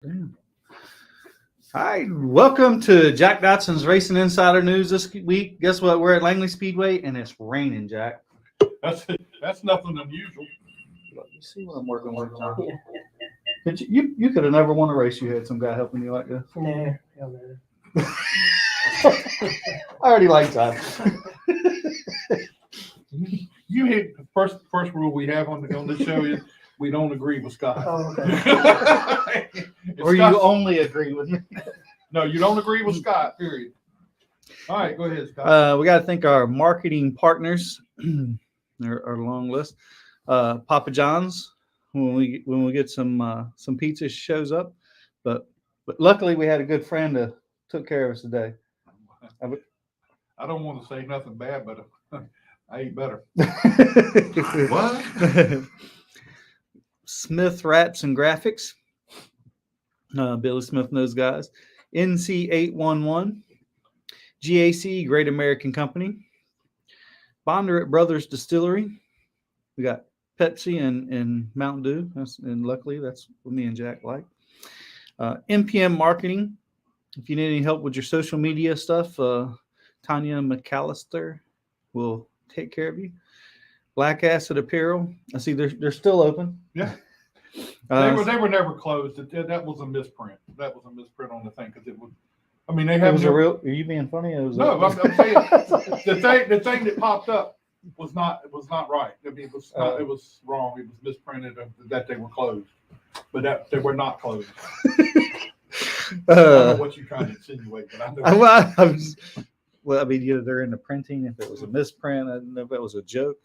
Damn. All right, welcome to Jack Dotson's Racing Insider News this week. Guess what? We're at Langley Speedway and it's raining, Jack. That's nothing unusual. You see what I'm working with, John? You could have never won a race. You had some guy helping you like this. Nah, hell no. I already like John. You hit the first rule we have on the show is we don't agree with Scott. Oh, okay. Or you only agree with me. No, you don't agree with Scott. Period. All right, go ahead, Scott. We got to thank our marketing partners. our long list. Papa John's. When we get some pizza shows up, but luckily we had a good friend that took care of us today. I don't want to say nothing bad, but I ate better. What? Smith Wraps and Graphics. Billy Smith and those guys. NC811. GAC, Great American Company. Bondurant Brothers Distillery. We got Pepsi and Mountain Dew. And luckily, that's what me and Jack like. MPM Marketing. If you need any help with your social media stuff, Tanya McAllister will take care of you. Black Acid Apparel. I see they're still open. Yeah. They were never closed. That was a misprint. That was a misprint on the thing because it was. I mean, they have. It was a real. Are you being funny? It was no, I'm saying the thing that popped up was not right. I mean, it was wrong. It was misprinted that they were closed, but that they were not closed. I don't know what you're trying to insinuate, but I know. Well, I mean, they're in the printing. If it was a misprint, I don't know if it was a joke.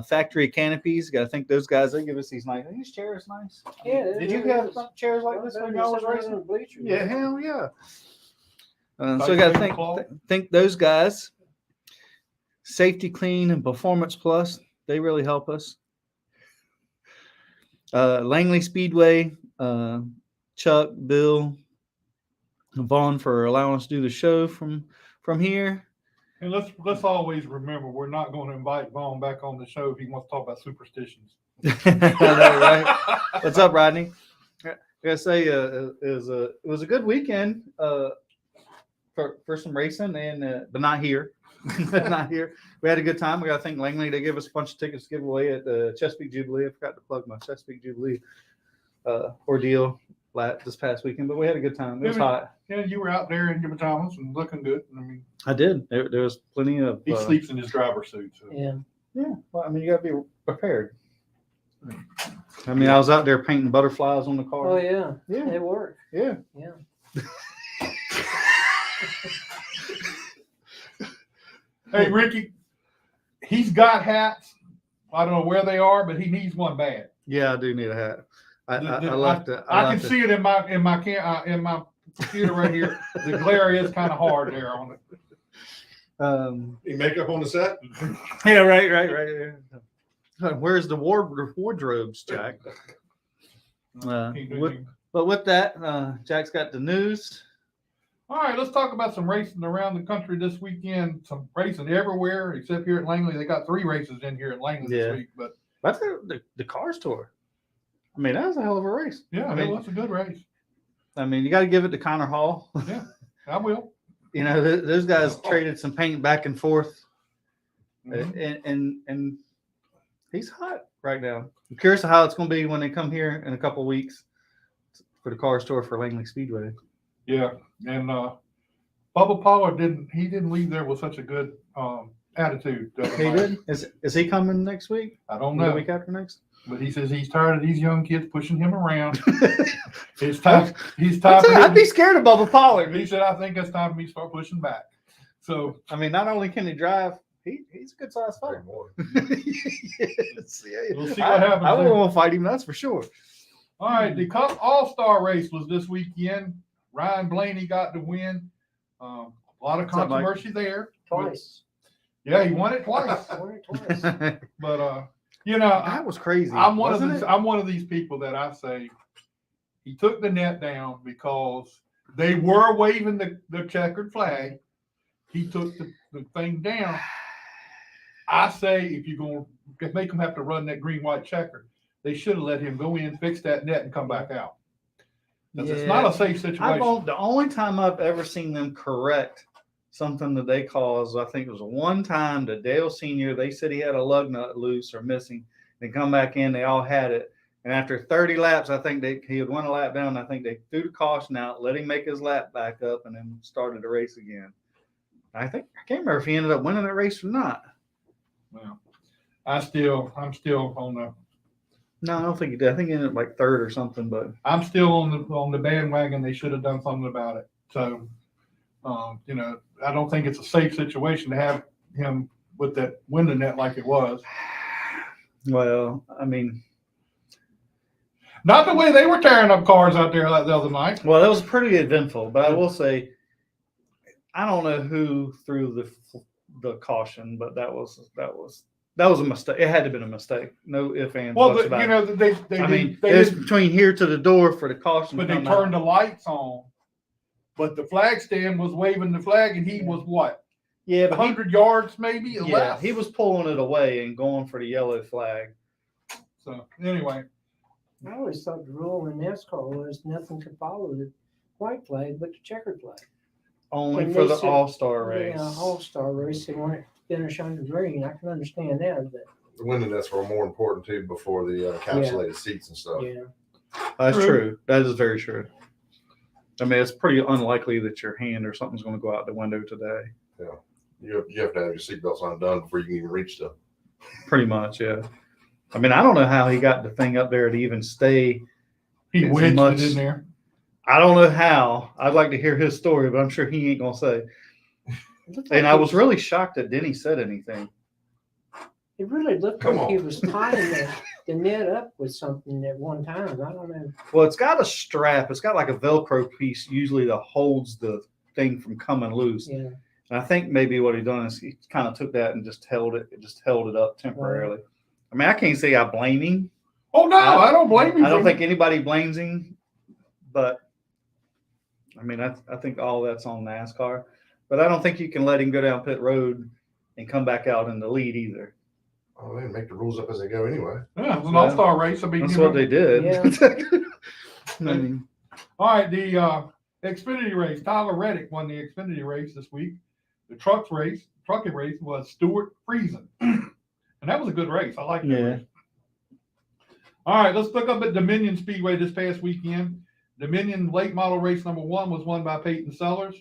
Factory Canopies. Got to thank those guys. They give us these nice. Are these chairs nice? Yeah. Did you have chairs like this when y'all was racing? Yeah, hell yeah. So I got to thank those guys. Safety Clean and Performance Plus. They really help us. Langley Speedway. Chuck, Bill, and Vaughn for allowing us to do the show from here. And let's always remember we're not going to invite Vaughn back on the show if he wants to talk about superstitions. I know, right? What's up, Rodney? I gotta say, it was a good weekend for some racing, and but not here. Not here. We had a good time. We got to thank Langley. They gave us a bunch of tickets to give away at the Chesapeake Jubilee. I forgot to plug my Chesapeake Jubilee ordeal this past weekend, but we had a good time. It was hot. Yeah, you were out there in your pajamas and looking good. I mean, I did. There was plenty of. He sleeps in his driver's suit. So. Yeah. Yeah. Well, I mean, you got to be prepared. I mean, I was out there painting butterflies on the car. Oh yeah. Yeah. It worked. Yeah. Yeah. Hey, Ricky, he's got hats. I don't know where they are, but he needs one bad. Yeah, I do need a hat. I can see it in my computer right here. The glare is kind of hard there on it. You make up on the set? Yeah, right. Where's the wardrobes, Jack? But with that, Jack's got the news. All right, let's talk about some racing around the country this weekend. Some racing everywhere except here at Langley. They got 3 races in here at Langley this week. But that's the Cars Tour. I mean, that was a hell of a race. Yeah, I mean, it was a good race. I mean, you got to give it to Connor Hall. Yeah, I will. You know, those guys traded some paint back and forth, and he's hot right now. I'm curious how it's going to be when they come here in a couple of weeks for the Cars Tour for Langley Speedway. Yeah, and Bubba Pollard didn't leave there with such a good attitude. He did. Is he coming next week? I don't know. The week after next. But he says he's tired of these young kids pushing him around. It's time. I'd be scared of Bubba Pollard. He said, "I think it's time for me to start pushing back." So I mean, not only can he drive, he's a good sized fighter. Yes, yeah. We'll see what happens. I wouldn't want to fight him. That's for sure. All right, the Cup All-Star race was this weekend. Ryan Blaney got the win. A lot of controversy there. Twice. Yeah, he won it twice. But you know, that was crazy. I'm one of these people that I say he took the net down because they were waving the checkered flag. He took the thing down. I say if you're going to make them have to run that green-white checker, they should have let him go in, fix that net, and come back out. Because it's not a safe situation. The only time I've ever seen them correct something that they caused, I think it was one time to Dale Sr. They said he had a lug nut loose or missing. They come back in, they all had it. And after 30 laps, I think he had won a lap down. I think they threw the caution out, let him make his lap back up, and then started the race again. I can't remember if he ended up winning that race or not. Well, I'm still on the. No, I don't think he did. I think he ended up like third or something, but I'm still on the bandwagon. They should have done something about it. So, I don't think it's a safe situation to have him with that window net like it was. Well, I mean, not the way they were tearing up cars out there like the other night. Well, that was pretty eventful, but I will say, I don't know who threw the caution, but that was a mistake. It had to have been a mistake. No ifs, ands, buts about it. There's between here to the door for the caution. But they turned the lights on. But the flag stand was waving the flag, and he was what? Yeah, 100 yards maybe or less. He was pulling it away and going for the yellow flag. So anyway, I always thought the rule in NASCAR was nothing could follow the white flag but the checkered flag. Only And for they the said- All-Star race. Yeah, All-Star race. They want it to finish on the green. I can understand that, but The window nets were more important too before the encapsulated seats and stuff. yeah. That's true. That is very true. I mean, it's pretty unlikely that your hand or something's going to go out the window today. You have to have your seatbelts undone before you can even reach them. Pretty much, yeah. I mean, I don't know how he got the thing up there to even stay. he It's wedged much- it in there. I don't know how. I'd like to hear his story, but I'm sure he ain't going to say. It looked And like I he was really shocked that Denny said anything. It really looked Come like he on. was tying the net up with something at one time. I don't know. Well, it's got a strap. It's got like a Velcro piece usually that holds the thing from coming loose. Yeah. And I think maybe what he done is he kind of took that and just held it up temporarily. I mean, I can't say I blame him. Oh no, I don't blame him. I don't think anybody blames him, but I mean, I think all that's on NASCAR. But I don't think you can let him go down pit road and come back out in the lead either. Oh, they make the rules up as they go anyway. Yeah, it was an all-star race. I mean, That's what they did. Yeah. I mean, All right, the Xfinity race. Tyler Reddick won the Xfinity race this week. The trucking race was Stuart Friesen. And that was a good race. I like that Yeah. race. All right, let's look up at Dominion Speedway this past weekend. Dominion late model race number 1 was won by Peyton Sellers.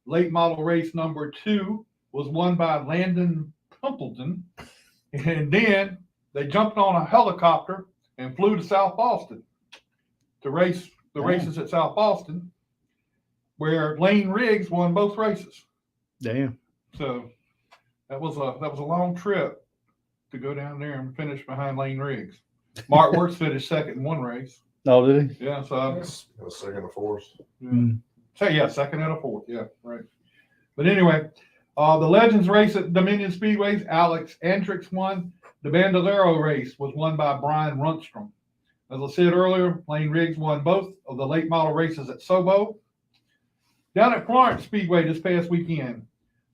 Late model race number 2 was won by Landon Templeton. And then they jumped on a helicopter and flew to South Boston to race the races at South Boston, where Lane Riggs won both races. damn. So that was a long trip to go down there and finish behind Lane Riggs. Mark Wirtz finished second in one race. Oh, did he? Yeah, so It was second or fourth. second and a fourth. Yeah, right. But anyway, the Legends race at Dominion Speedways, Alex Andrix won. The Bandolero race was won by Brian Runstrom. As I said earlier, Lane Riggs won both of the late model races at Sobo. Down at Florence Speedway this past weekend,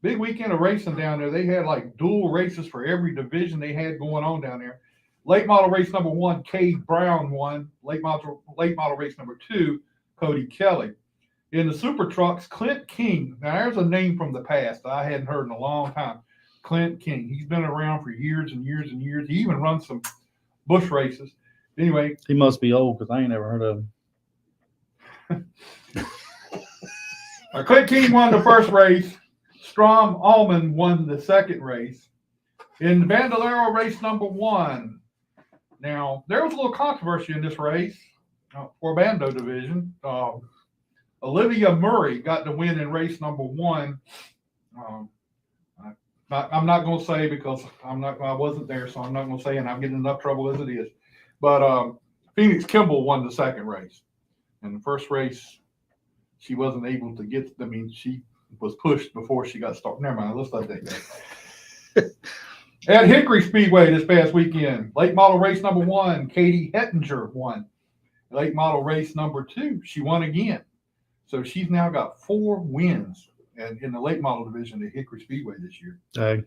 big weekend of racing down there. They had like dual races for every division they had going on down there. Late model race number 1, Cade Brown won. Late model race number 2, Cody Kelly. In the super trucks, Clint King. Now, there's a name from the past that I hadn't heard in a long time. Clint King. He's been around for years and years and years. He even runs some bush races. Anyway, He must be old because I ain't never heard of him. Clint King won the first race. Strom Allman won the second race. In the Bandolero race number 1, now, there was a little controversy in this race for Bando division. Olivia Murray got the win in race number 1. I'm not going to say because I wasn't there, so I'm not going to say, and I'm getting enough trouble as it is. But Phoenix Kimball won the second race. In the first race, she wasn't able to get. I mean, she was pushed before she got started. Never mind. Let's let that go. At Hickory Speedway this past weekend, late model race number 1, Katie Hettinger won. Late model race number 2, she won again. So she's now got 4 wins in the late model division at Hickory Speedway this year. Hey.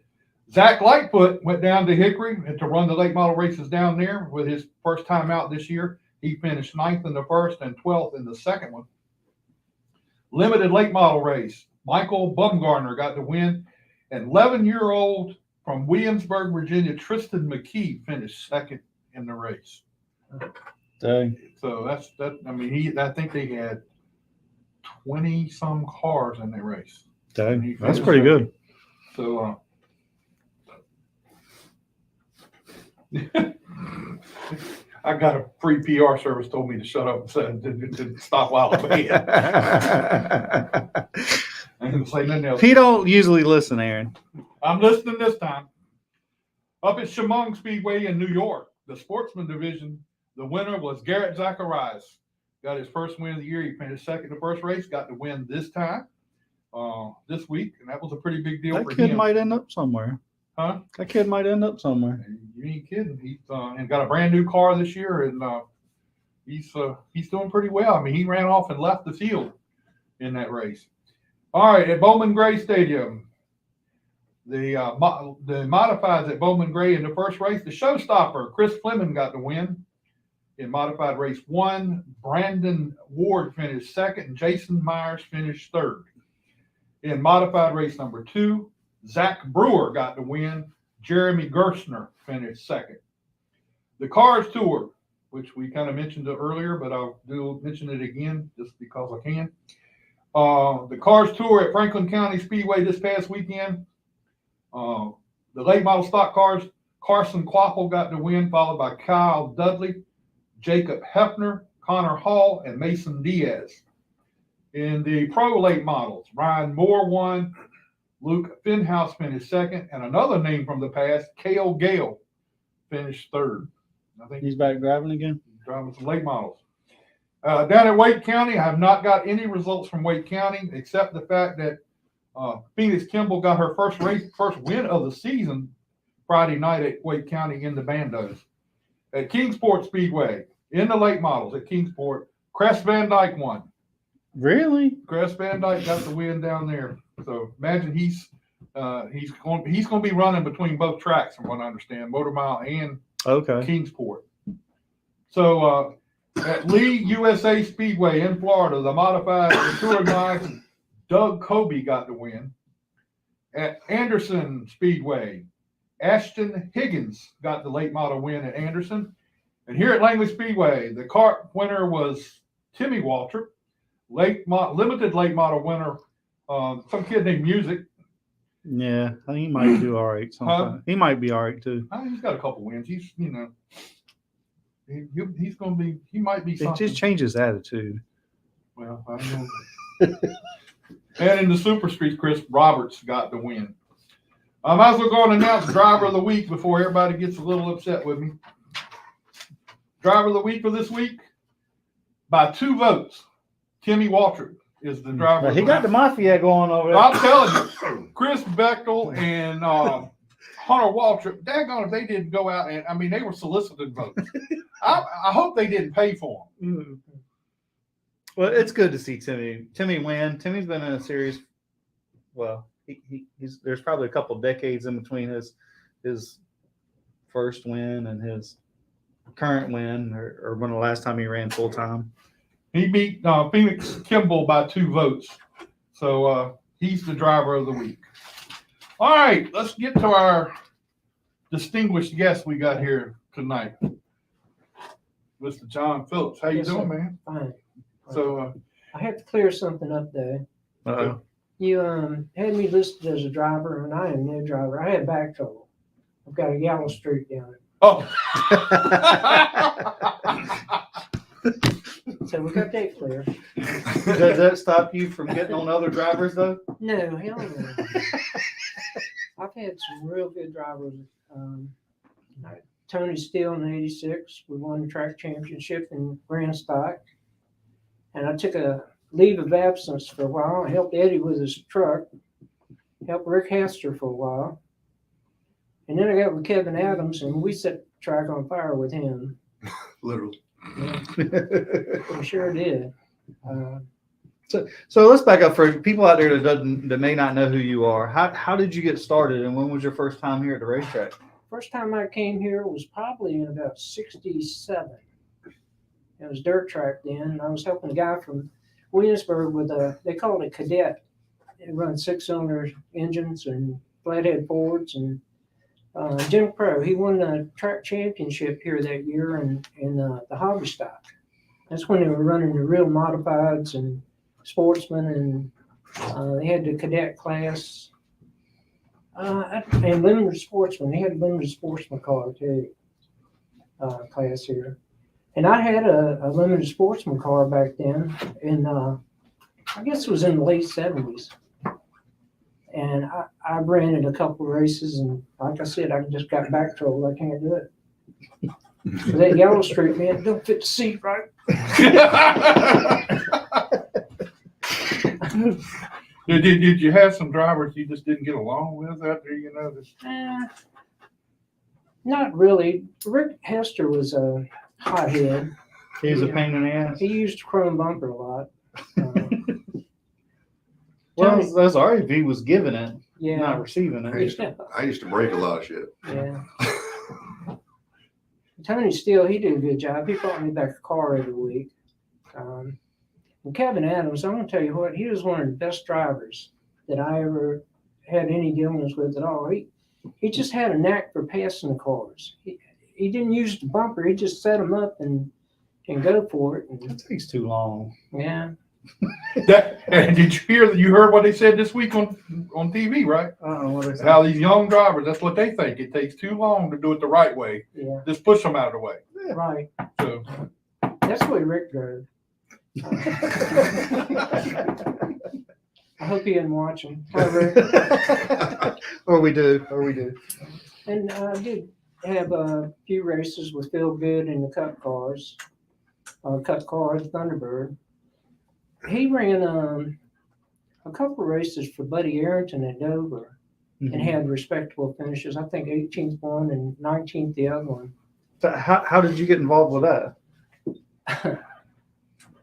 Zach Lightfoot went down to Hickory to run the late model races down there with his first time out this year. He finished 9th in the first and 12th in the second one. Limited late model race. Michael Bumgarner got the win. And 11-year-old from Williamsburg, Virginia, Tristan McKee finished second in the race. Dang. So that's that. I mean, I think they had 20-some cars in the race. Dang. That's pretty good. So, I got a free PR service told me to shut up and said to stop while I'm ahead. I didn't say nothing else. He don't usually listen, Aaron. I'm listening this time. Up at Chemung Speedway in New York, the sportsman division, the winner was Garrett Zacharias. Got his first win of the year. He finished second in the first race, got the win this time, this week, and that was a pretty big deal That for kid him. might end up somewhere. Huh? That kid might end up somewhere. You ain't kidding. He's and got a brand new car this year, and he's doing pretty well. I mean, he ran off and left the field in that race. All right, at Bowman Gray Stadium, the modifieds at Bowman Gray in the first race, the showstopper Chris Fleming got the win in modified race 1. Brandon Ward finished second, and Jason Myers finished third. In modified race number 2, Zach Brewer got the win. Jeremy Gerstner finished second. The Cars Tour, which we kind of mentioned earlier, but I'll mention it again just because I can. The Cars Tour at Franklin County Speedway this past weekend. The late model stock cars, Carson Quapple got the win, followed by Kyle Dudley, Jacob Hefner, Connor Hall, and Mason Diaz. In the pro late models, Ryan Moore won, Luke Finhouse finished second, and another name from the past, Cale Gale, finished third. I think He's back driving again. driving some late models. Down at Wake County, I have not got any results from Wake County, except the fact that Phoenix Kimball got her first win of the season Friday night at Wake County in the Bandos. At Kingsport Speedway, in the late models at Kingsport, Crest Van Dyke won. Really? Crest Van Dyke got the win down there. So imagine he's going to be running between both tracks, from what I understand, Motor Mile and Okay. Kingsport. So at Lee USA Speedway in Florida, the modified tour guys, Doug Kobe got the win. At Anderson Speedway, Ashton Higgins got the late model win at Anderson. And here at Langley Speedway, the kart winner was Timmy Waltrip. Limited late model winner, some kid named Music. Yeah, I think he might do all right sometime. He might be all right too. He's got a couple wins. He's he's going to be. He might be It something. just changes attitude. Well, I don't know. And in the Super Streets, Chris Roberts got the win. I might as well go and announce Driver of the Week before everybody gets a little upset with me. Driver of the Week for this week, by 2 votes, Timmy Waltrip is the driver. He got the mafia going over there. I'm telling you, Chris Bechtel and Hunter Waltrip, daggone if they didn't go out and, I mean, they were solicited votes. I hope they didn't pay for them. Well, it's good to see Timmy win. Timmy's been in a series. Well, he's there's probably a couple decades in between his first win and his current win, or when the last time he ran full time. He beat Phoenix Kimball by 2 votes. So he's the driver of the week. All right, let's get to our distinguished guest we got here tonight. Mr. John Phillips. How you Yes, doing, sir. man? Fine. So I have to clear something up there. Uh-oh. You had me listed as a driver, and I am no driver. I had back trouble. I've got a yellow streak down it. oh. So we got that clear. Does that stop you from getting on other drivers though? No, hell no. I've had some real good drivers. Tony Steele in '86, we won the track championship in Grand Stock. And I took a leave of absence for a while. I helped Eddie with his truck, helped Rick Hester for a while. And then I got with Kevin Adams, and we set the track on fire with him. Literally. Yeah, we sure did. So let's back up for people out there that may not know who you are. How did you get started, and when was your first time here at the racetrack? First time I came here was probably in about '67. It was dirt track then. And I was helping a guy from Williamsburg with they called it Cadet. It runs 6-cylinder engines and flathead Fords. And Jim Crow, he won the track championship here that year in the hobby stock. That's when they were running the real modifieds and sportsmen, and they had the cadet class and limited sportsman. They had limited sportsman car too, class here. And I had a limited sportsman car back then, and I guess it was in the late 70s. And I ran in a couple of races, and like I said, I just got back trouble. I can't do it. That Yellow Street, man, it don't fit the seat right. Did you have some drivers you just didn't get along with out there? You know, Not really. Rick Hester was a hothead. He was a pain in the ass. He used chrome bumper a lot. Well, that's all right if he was giving it, Yeah. not receiving it. I used to break a lot of shit. Yeah. Tony Steele, he did a good job. He brought me back a car every week. And Kevin Adams, I'm going to tell you what, he was one of the best drivers that I ever had any dealings with at all. He just had a knack for passing the cars. He didn't use the bumper. He just set them up and go for it. And, It takes too long. yeah. and did you hear that? You heard what they said this week on TV, right? What is How these young drivers, that's what they think. It takes too long to do it the right way. Yeah. Just push them out of the way. Right. So That's the way Rick drove. I hope he didn't watch him. Hi, Rick. Or we do. And I did have a few races with Phil Good in the Cup cars, Thunderbird. He ran a couple of races for Buddy Arrington at Dover and had respectable finishes. I think 18th one and 19th the other one. So how did you get involved with that?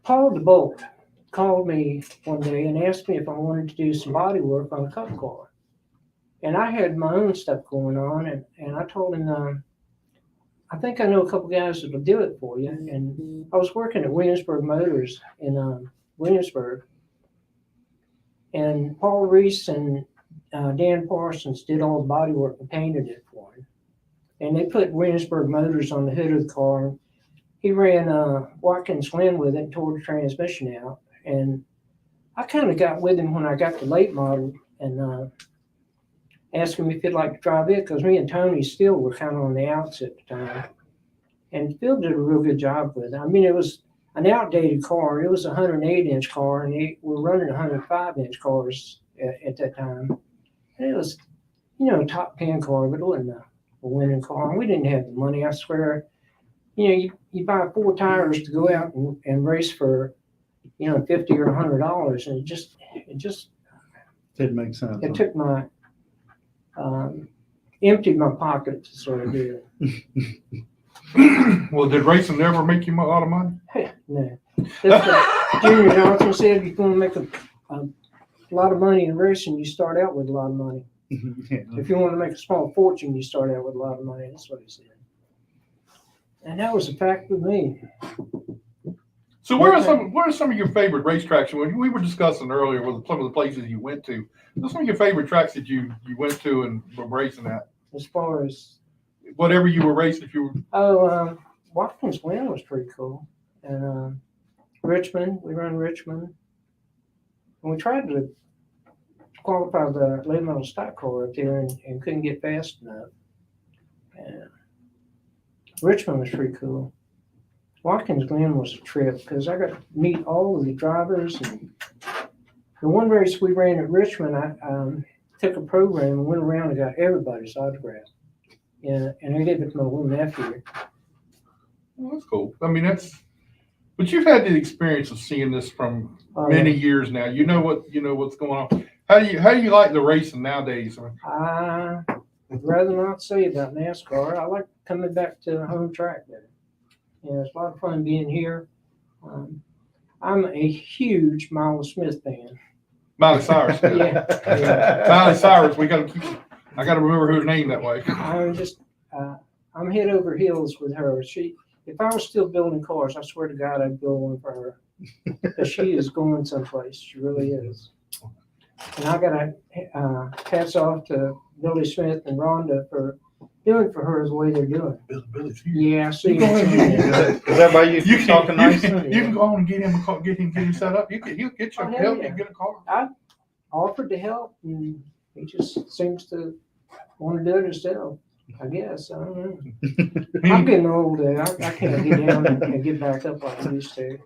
Paul DeBolt called me one day and asked me if I wanted to do some body work on a Cup car. And I had my own stuff going on, and I told him, I think I know a couple guys that'll do it for you. And I was working at Williamsburg Motors in Williamsburg. And Paul Reese and Dan Parsons did all the body work and painted it for him. And they put Williamsburg Motors on the hood of the car. He ran Watkins Glen with it and tore the transmission out. And I kind of got with him when I got the late model and asked him if he'd like to drive it, because me and Tony still were kind of on the outs at the time. And Phil did a real good job with it. I mean, it was an outdated car. It was a 108-inch car, and they were running 105-inch cars at that time. And it was, a top 10 car, but it wasn't a winning car. And we didn't have the money, I swear. You buy 4 tires to go out and race for, $50 or $100, and it just Didn't make sense. it took my emptied my pockets, sort of did. well, did racing never make you a lot of money? No. That's what Junior Johnson said. If you're going to make a lot of money in racing, you start out with a lot of money. Yeah. If you want to make a small fortune, you start out with a lot of money. That's what he said. And that was a fact with me. So where are some of your favorite racetracks? We were discussing earlier with some of the places you went to. What's some of your favorite tracks that you went to and were racing at? As far as Whatever you were racing, if you were. Watkins Glen was pretty cool. And Richmond, we ran Richmond. And we tried to qualify the late model stock car up there and couldn't get fast enough. And Richmond was pretty cool. Watkins Glen was a trip because I got to meet all of the drivers. And the one race we ran at Richmond, I took a program and went around and got everybody's autograph. Yeah, and I gave it to my little nephew. Well, that's cool. I mean, but you've had the experience of seeing this from many years now. You know what's going on. How do you like the racing nowadays? I would rather not say about NASCAR. I like coming back to the home track there. Yeah, it's a lot of fun being here. I'm a huge Miles Smith fan. Miley Cyrus. Yeah. Miley Cyrus. I got to remember her name that way. I'm head over heels with her. if I was still building cars, I swear to God, I'd build one for her. But she is going someplace. She really is. And I got to hats off to Billy Smith and Rhonda for doing for her the way they're doing. Billy's here. Yeah, I see. You go ahead and Is that why you You talking nice? you can go on and get him a car, get him set up. He'll get you Oh, hell help yeah. you get a car. Offered to help, and he just seems to want to do it himself. I guess. I don't know. I'm getting old. I can't get down and get back up like I used to.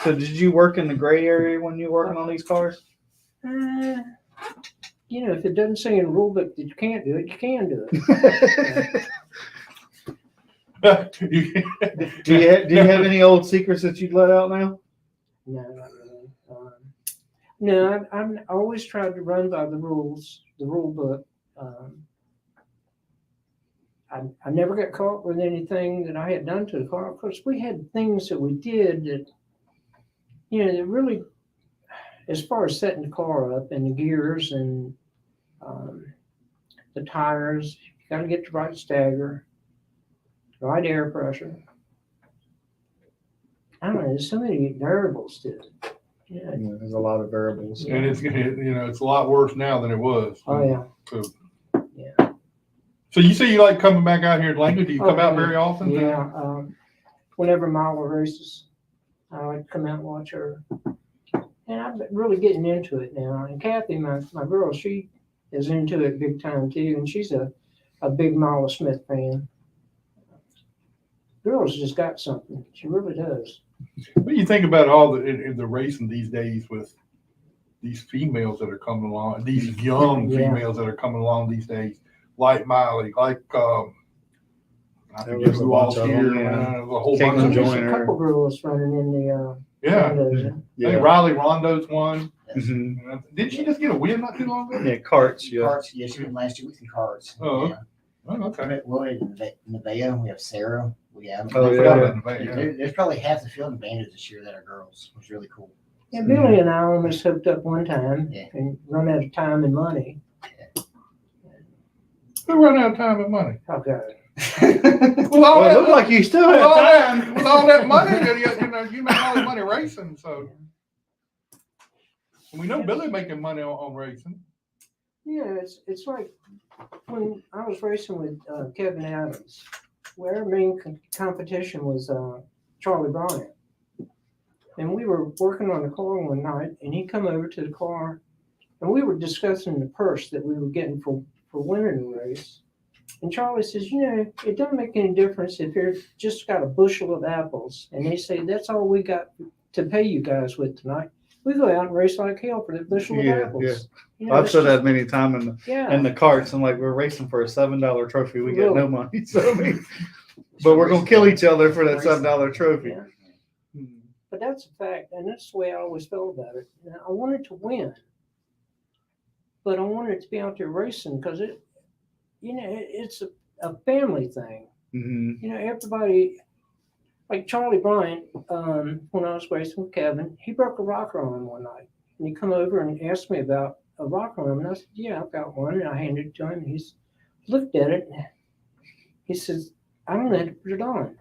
So did you work in the gray area when you were working on these cars? You know, if it doesn't say in the rule book that you can't do it, you can do it. Do you have any old secrets that you'd let out now? No, not really. No, I always tried to run by the rules, the rule book. I never got caught with anything that I had done to the car. Of course, we had things that we did that, you know, that really, as far as setting the car up and the gears and the tires, you got to get the right stagger, right air pressure. I don't know, there's so many variables to it. Yeah. Yeah, there's a lot of variables. And it's it's a lot worse now than it was. Oh, yeah. So, Yeah. so you say you like coming back out here to Langley? Do you come out very often? Yeah. Whenever Mila races, I like to come out and watch her. And I'm really getting into it now. And Kathy, my girl, she is into it big time too. And she's a big Mila Smith fan. Girl's just got something. She really does. What do you think about all the racing these days with these females that are coming along, these young females that are coming along these days, like Miley, like I forget who all's here, a whole Caitlin bunch of There's Joyner. a couple girls running in the yeah. Rondos. I think Riley Rondo's one. Mm-hmm. Didn't she just get a win not too long ago? Yeah, carts. Yeah. Carts, yeah, she went last year with the carts. Oh, Yeah. Oh, okay. Well, in Nevaeh, we have Sarah. We have. Oh, I yeah. forgot about Nevaeh, yeah. There's probably half the field in Bandits this year that are girls, which is really cool. Yeah, Billy and I almost hooked up one time Yeah. and run out of time and money. Who run out of time and money? Oh, God. With all Well, it that, looked like you still with had all time. that, with all that money, you make all the money racing. So we know Billy making money on racing. Yeah, it's like when I was racing with Kevin Adams, where our main competition was Charlie Bryant. And we were working on the car one night, and he come over to the car, and we were discussing the purse that we were getting for winning the race. And Charlie says, you know, it doesn't make any difference if you're just got a bushel of apples. And they say, that's all we got to pay you guys with tonight. We go out and race like hell for that bushel of apples. Yeah. You know, I've it's said just- that many times Yeah. in the carts. I'm like, we're racing for a $7 trophy. We get Really? no money. So, I mean, but we're gonna kill each other for that $7 trophy. Yeah. But that's a fact, and that's the way I always felt about it. Now, I wanted to win, but I wanted to be out there racing because it's a family thing. Mm-hmm. You know, everybody, like Charlie Bryant, when I was racing with Kevin, he broke a rocker arm one night, and he come over and asked me about a rocker arm, and I said, "Yeah, I've got one," and I handed it to him. And he's looked at it, and he says, "I don't have to put it on."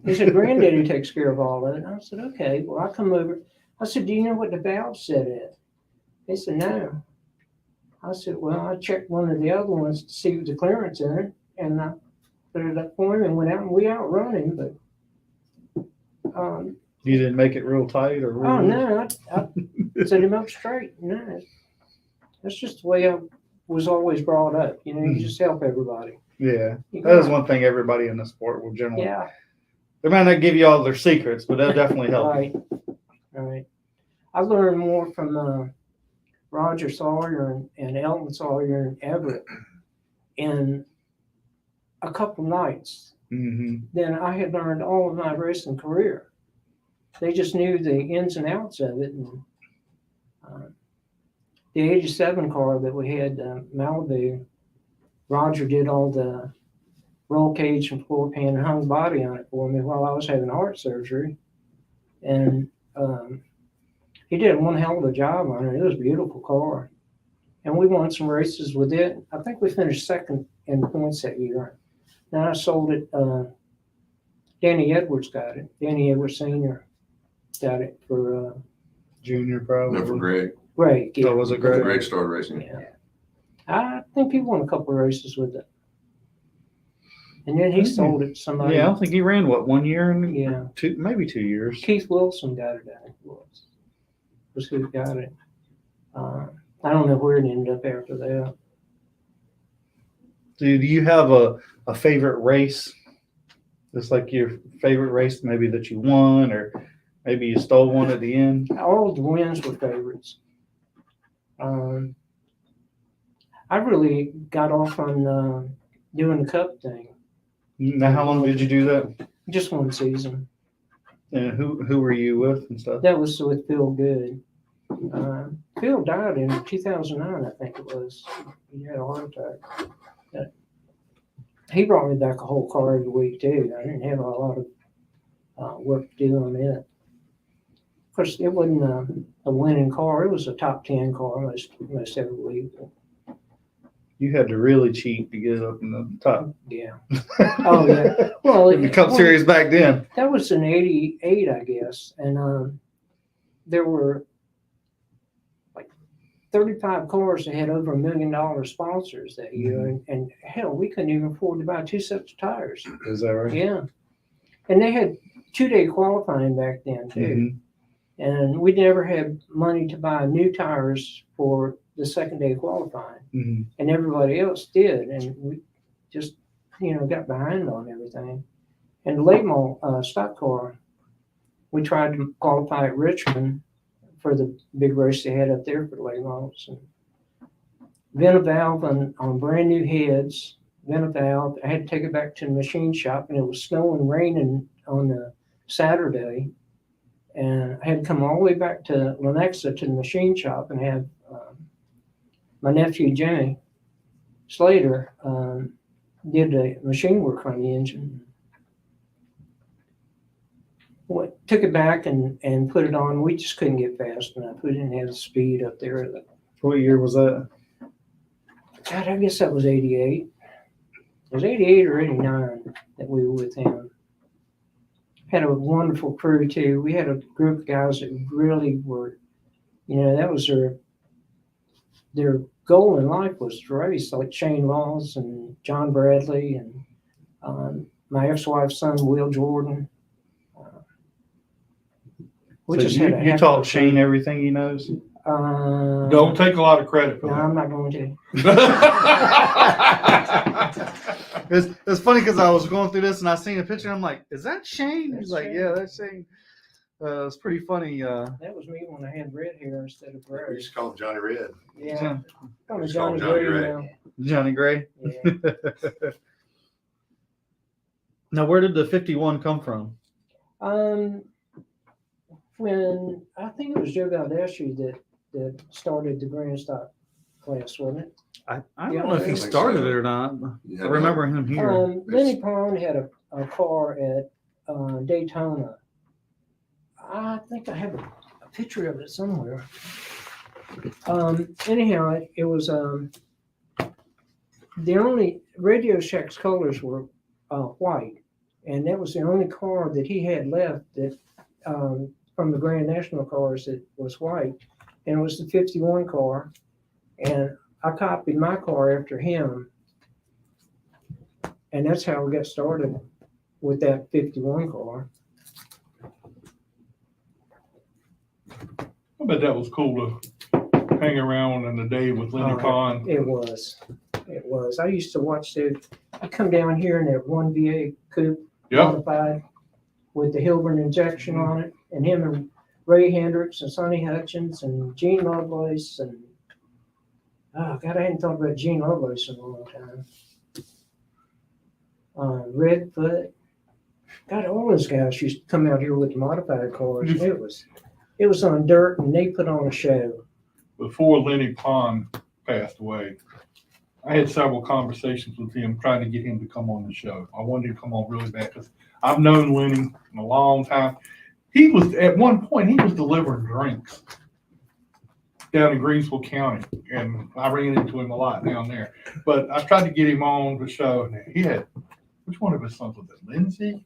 He said, "Granddaddy takes care of all of it." And I said, "Okay." Well, I come over. I said, "Do you know what the valve set is?" He said, "No." I said, "Well, I checked one of the other ones to see the clearance in it, and I put it up for him and went out and we outrun him." But You didn't make it real tight or real oh no, I set him up straight. No, that's just the way I was always brought up. You know, you just help everybody. Yeah, You that is got- one thing everybody in the sport will generally. Yeah. They might not give you all their secrets, but they'll definitely help. Right, right. I learned more from Roger Sawyer and Elton Sawyer and Everett in a couple nights Mm-hmm. than I had learned all of my racing career. They just knew the ins and outs of it. And the 87 car that we had, Malibu, Roger did all the roll cage and floor pan and hung body on it for me while I was having heart surgery. And he did one hell of a job on it. It was a beautiful car. And we won some races with it. I think we finished second in points that year. Then I sold it Danny Edwards got it. Danny Edwards Senior got it for Junior probably. No, for Greg. Greg. Yeah. Oh, was it Greg Greg? started racing. Yeah. I think he won a couple of races with it. And then he sold it to somebody. Yeah, I don't think he ran 1 year and Yeah. maybe 2 years. Keith Wilson got it, I think it was who got it. I don't know where it ended up after that. Do you have a favorite race? It's like your favorite race, maybe that you won, or maybe you stole one at the end. All of the wins were favorites. I really got off on doing the cup thing. Now, how long did you do that? Just one season. And who were you with and stuff? That was with Phil Good. Phil died in 2009, I think it was. He had a heart attack. He brought me back a whole car every week too. I didn't have a lot of work to do on it. Of course, it wasn't a winning car. It was a top 10 car most every week. You had to really cheat to get up in the top. Yeah. Oh yeah. Well, In the Cup Series back then. That was in '88, I guess, and there were like 35 cars that had over $1 million sponsors that year, and hell, we couldn't even afford to buy 2 sets of tires. Is that right? Yeah, and they had 2-day qualifying back then too, and we never had money to buy new tires for the second day qualifying, and everybody else did, and we just got behind on everything. And the late model stock car, we tried to qualify at Richmond for the big race they had up there for the late models. And vent a valve on brand new heads, vent a valve. I had to take it back to the machine shop, and it was snowing, raining on the Saturday. And I had to come all the way back to Lenexa to the machine shop and have my nephew Jimmy Slater did the machine work on the engine. Took it back and put it on. We just couldn't get fast enough. We didn't have the speed up there. What year was that? God, I guess that was '88. It was '88 or '89 that we were with him. Had a wonderful crew too. We had a group of guys that really were, that was their goal in life was to race, like Shane Laws and John Bradley and my ex-wife's son, Will Jordan. We So just had a you heck taught of a Shane everything he knows? Don't take a lot of credit for No, I'm not going to. that. It's funny because I was going through this and I seen a picture. I'm like, is that Shane? He's like, Shane. yeah, that's Shane. It's pretty funny. That was me when I had red hair instead of We gray. used to call him Johnny Red. Yeah. I'm a Just call Johnny him Johnny Gray Gray. now. Johnny Gray. Yeah. Now, where did the 51 come from? When I think it was Joe Valdeschi that started the Grand Stock class, wasn't it? I Yeah, don't know if I he think started so. it or not. Yeah, I remember him here. Lenny Pond had a car at Daytona. I think I have a picture of it somewhere. Anyhow, it was the only Radio Shack's colors were white, and that was the only car that he had left that from the Grand National cars that was white, and it was the 51 car, and I copied my car after him, and that's how we got started with that 51 car. I bet that was cool to hang around in the day with Lenny Pond. It was. It was. I used to watch I come down here in that one V8 coupe Yeah. modified with the Hilburn injection on it, and him and Ray Hendricks and Sonny Hutchins and Gene Lovelace and oh God, I hadn't thought about Gene Lovelace in a long time. Redfoot. God, all those guys used to come out here with the modified cars. It was on dirt, and they put on a show. Before Lenny Pond passed away, I had several conversations with him trying to get him to come on the show. I wanted him to come on really bad because I've known Lenny in a long time. He was, at one point, he was delivering drinks down in Greensville County, and I ran into him a lot down there. But I tried to get him on the show, and he had, which one of his sons was it, Lindsay?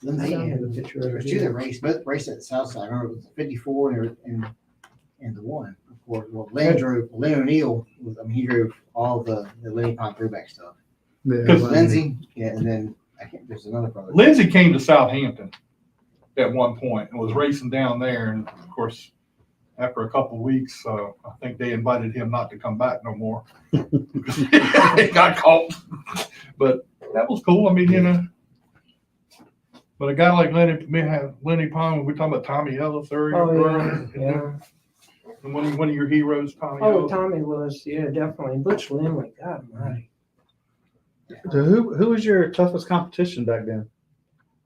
Lindsay I don't have a and picture of there was it two that either. raced, both raced at the south side. I remember it was 54 and the one. Of course, well, Lynn O'Neill was, I mean, he drove all the Lenny Pine throwback stuff. Yeah, Because Lindsay, yeah, and then I can't, there's another brother. Lindsay came to Southampton at one point and was racing down there. And of course, after a couple of weeks, I think they invited him not to come back no more. He got caught. But that was cool. I mean, you know. But a guy like Lenny Pine, we're talking about Tommy Ellis earlier. Oh, yeah. And one of your heroes, Tommy Oh, Ellis. Tommy was, yeah, definitely. Butch Langley, God almighty. So who was your toughest competition back then?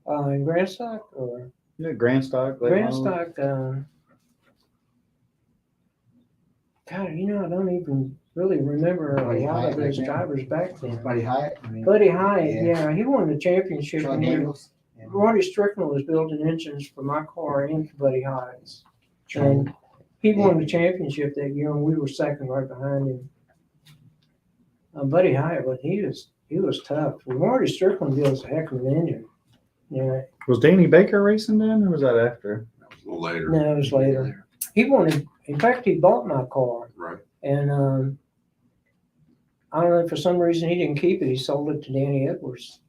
In Grandstock or Yeah, Grandstock. late model? Grandstock, God, I don't even really remember a Buddy lot Hyatt of those back then. drivers back then. Buddy Hyatt. I mean, Buddy Hyatt, Yeah. yeah, he won the championship. Sean And then Daniels. Yeah. Marty Strickland was building engines for my car and for Buddy Hyatt's. And he won the championship that year, and we were second right behind him. Buddy Hyatt, but he was tough. Well, Marty Strickland builds a heck of an engine. Yeah, Was Danny Baker racing then, or was that after? That was a little later. no, it was later. He wanted, in fact, he bought my car, Right. and I don't know, for some reason he didn't keep it. He sold it to Danny Edwards.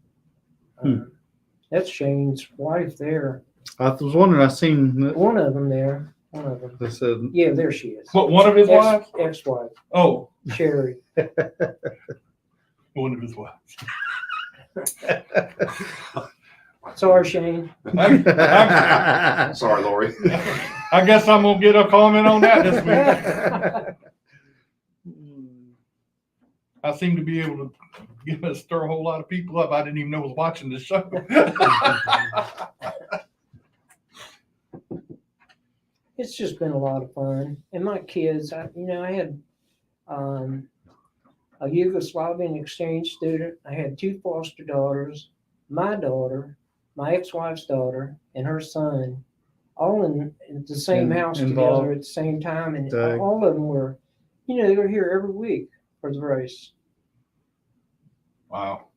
That's Shane's wife there. I was wondering. I seen that One of them there. One of them. they said Yeah, there she is. What, one of his wives? Ex-wife, Oh, Sherry. one of his wives. Sorry, Shane. Sorry, Lori. I guess I'm gonna get a comment on that this week. I seem to be able to stir a whole lot of people up I didn't even know was watching this show. It's just been a lot of fun. And my kids, I had a Yugoslavian exchange student. I had two foster daughters, my daughter, my ex-wife's daughter, and her son, all in the same house involved. together at the same time. And Dang. all of them were, they were here every week for the race. Wow.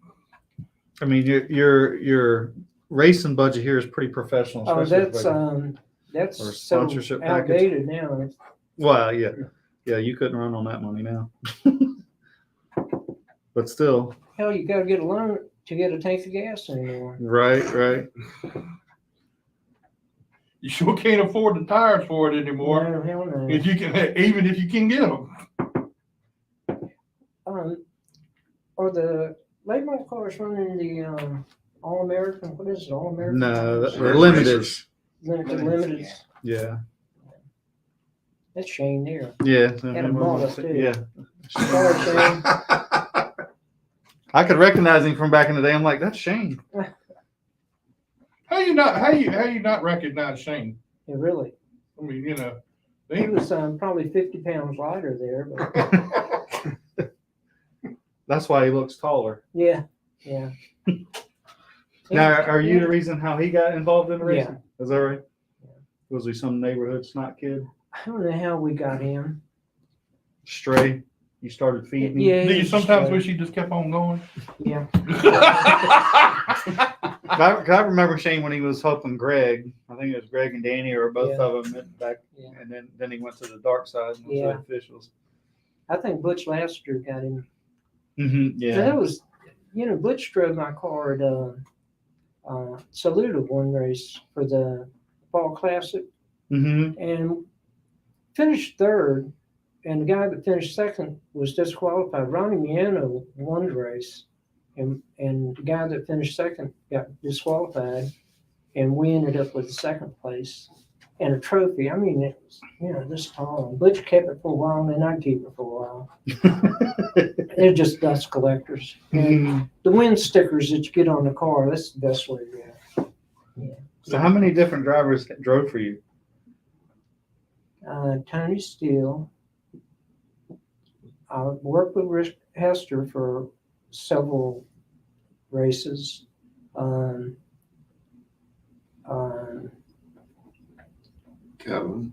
I mean, your racing budget here is pretty professional. Oh, especially that's Or so sponsorship package. outdated now. well, yeah, you couldn't run on that money now. But still, Hell, you got to get a loan to get a tank of gas anymore. right. You sure can't afford the tires for it anymore. No, hell no. If you can, even if you can get them. Are the late model cars running the All American? What is it? All American? No, cars? the limited. Limited. Yeah, That's Shane there. yeah, And a model, too. yeah. Sorry, Shane. I could recognize him from back in the day. I'm like, that's Shane. How you not recognize Shane? Yeah, really. I mean, He was probably 50 pounds lighter there, but That's why he looks taller. yeah. Now, are you the reason how he got involved in the Yeah. racing? Is that right? Was he some neighborhood snot kid? I don't know how we got him. Stray? You started feeding him? Yeah. do you sometimes so- wish he just kept on going? Yeah. I remember Shane when he was helping Greg. I think it was Greg and Danny or both Yeah. of them back. Yeah. And then he went to the dark side and was Yeah. the officials. I think Butch Laster got him. Mm-hmm, So yeah. that was, Butch drove my car at Saluda one race for the Fall Classic Mm-hmm. and finished third. And the guy that finished second was disqualified. Ronnie Miano won the race, and the guy that finished second got disqualified, and we ended up with the second place and a trophy. I mean, it was, this tall. Butch kept it for a while, and then I'd keep it for a while. They're just dust collectors. And the wind stickers that you get on the car, that's the best way to go. So how many different drivers drove for you? Tony Steele. I worked with Rick Hester for several races. Kevin.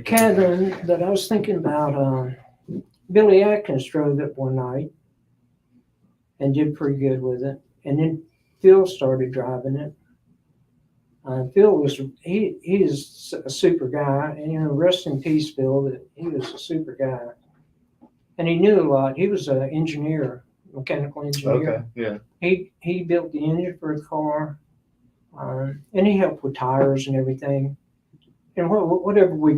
Kevin, but I was thinking about Billy Atkins drove it one night and did pretty good with it. And then Phil started driving it. Phil was he is a super guy, and rest in peace, Phil. That he was a super guy, and he knew a lot. He was an engineer, mechanical engineer. Okay. Yeah. He built the engine for the car, and he helped with tires and everything. And whatever we